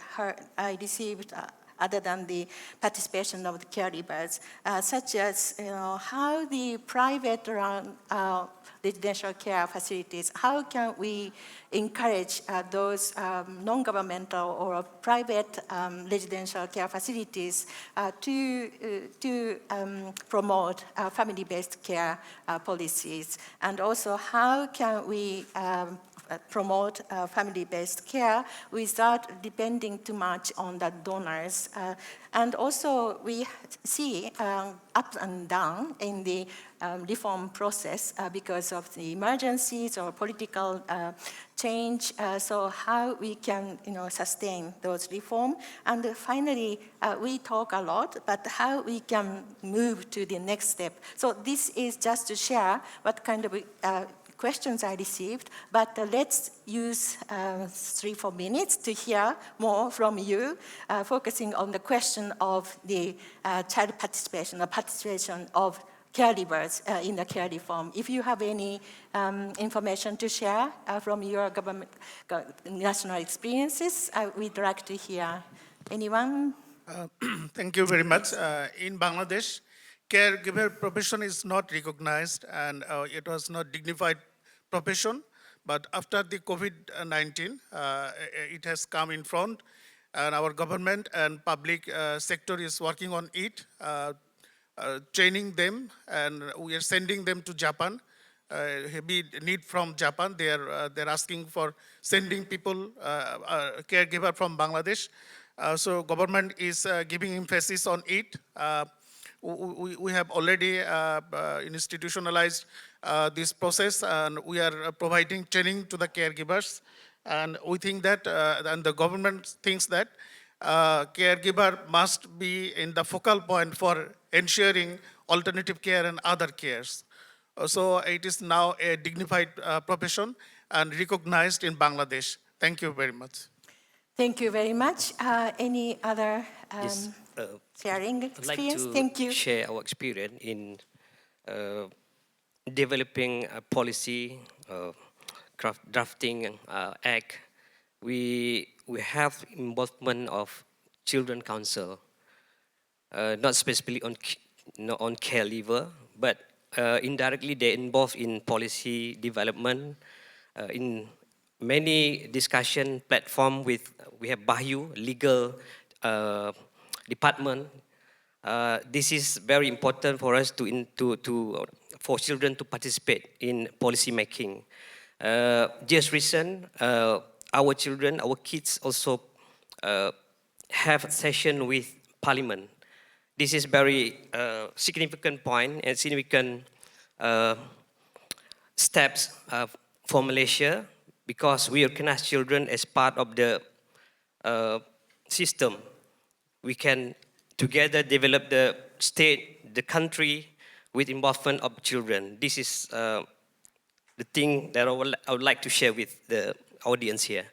received other than the participation of the caregivers, such as how the private residential care facilities, how can we encourage those non-governmental or private residential care facilities to promote family-based care policies? And also, how can we promote family-based care without depending too much on the donors. And also we see up and down in the reform process because of the emergencies or political change. So how we can sustain those reform. And finally, we talk a lot, but how we can move to the next step. So this is just to share what kind of questions I received, but let's use 3-4 minutes to hear more from you, focusing on the question of the child participation, the participation of caregivers in the care reform. If you have any information to share from your government, national experiences, we'd like to hear. Anyone? Thank you very much. In Bangladesh, caregiver profession is not recognized and it was not dignified profession. But after the COVID-19, it has come in front, and our government and public sector is working on it, training them, and we are sending them to Japan. Heavy need from Japan. They're asking for sending people, caregiver from Bangladesh. So government is giving emphasis on it. We have already institutionalized this process, and we are providing training to the caregivers. And we think that, and the government thinks that caregiver must be in the focal point for ensuring alternative care and other cares. So it is now a dignified profession and recognized in Bangladesh. Thank you very much. Thank you very much. Any other sharing I'd like experience? to Thank you. share our experience in developing a policy, drafting act. We have involvement of Children Council, not specifically on care lever, but indirectly they're involved in policy development, in many discussion platform we have Bayu, legal department. This is very important for us for children to participate in policy making. Just recent, our children, our kids also have a session with Parliament. This is very significant point and significant steps for Malaysia, because we recognize children as part of the system. We can together develop the state, the country, with involvement of children. This is the thing that I would like to share with the audience here.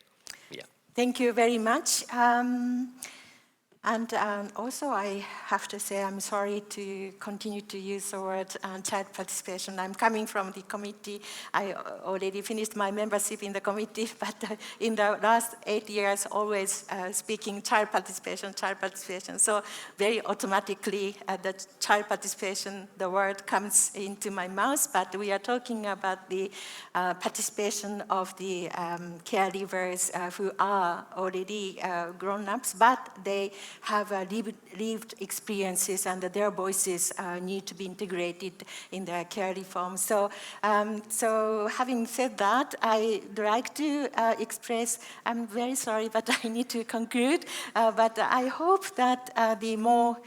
Yeah. Thank you very much. And also I have to say I'm sorry to continue to use the word child participation. I'm coming from the committee. I already finished my membership in the committee, but in the last 8 years, always speaking child participation. So very automatically the child participation, the word comes into my mouth, but we are talking about the participation of the caregivers who are already grown-ups, but they have lived experiences, and their voices need to be integrated in the care reform. So, so having said that, I'd like to express, I'm very sorry, but I need to conclude, but I hope that the more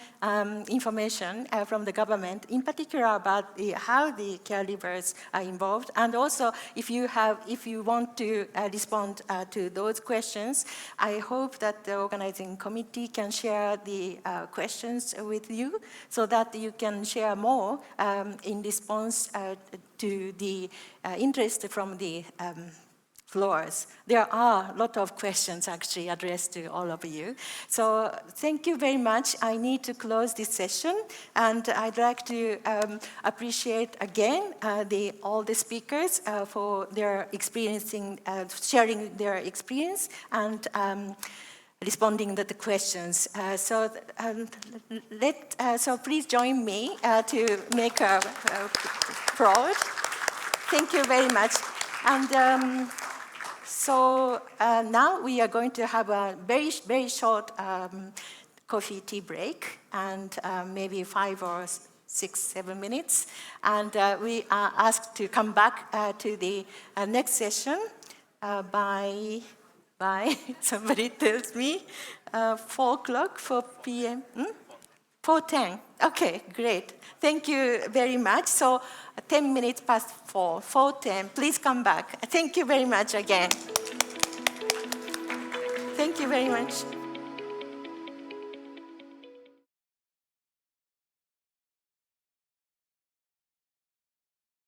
information from the government, in particular about how the caregivers are involved, and also if you want to respond to those questions, I hope that the organizing committee can share the questions with you so that you can share more in response to the interest from the floors. There are a lot of questions actually addressed to all of you. So thank you very much. I need to close this session, and I'd like to appreciate again all the speakers for their sharing their experience and responding to the questions. So please join me to make a applaud. Thank you very much. And so now we are going to have a very, very short coffee tea break, and maybe 5 or 6, 7 minutes. And we are asked to come back to the next session by, somebody tells me, 4 o'clock, 4 p.m., 4:10. Okay, great. Thank you very much. So 10 minutes past 4, 4:10. Please come back. Thank you very much again. Thank you very much.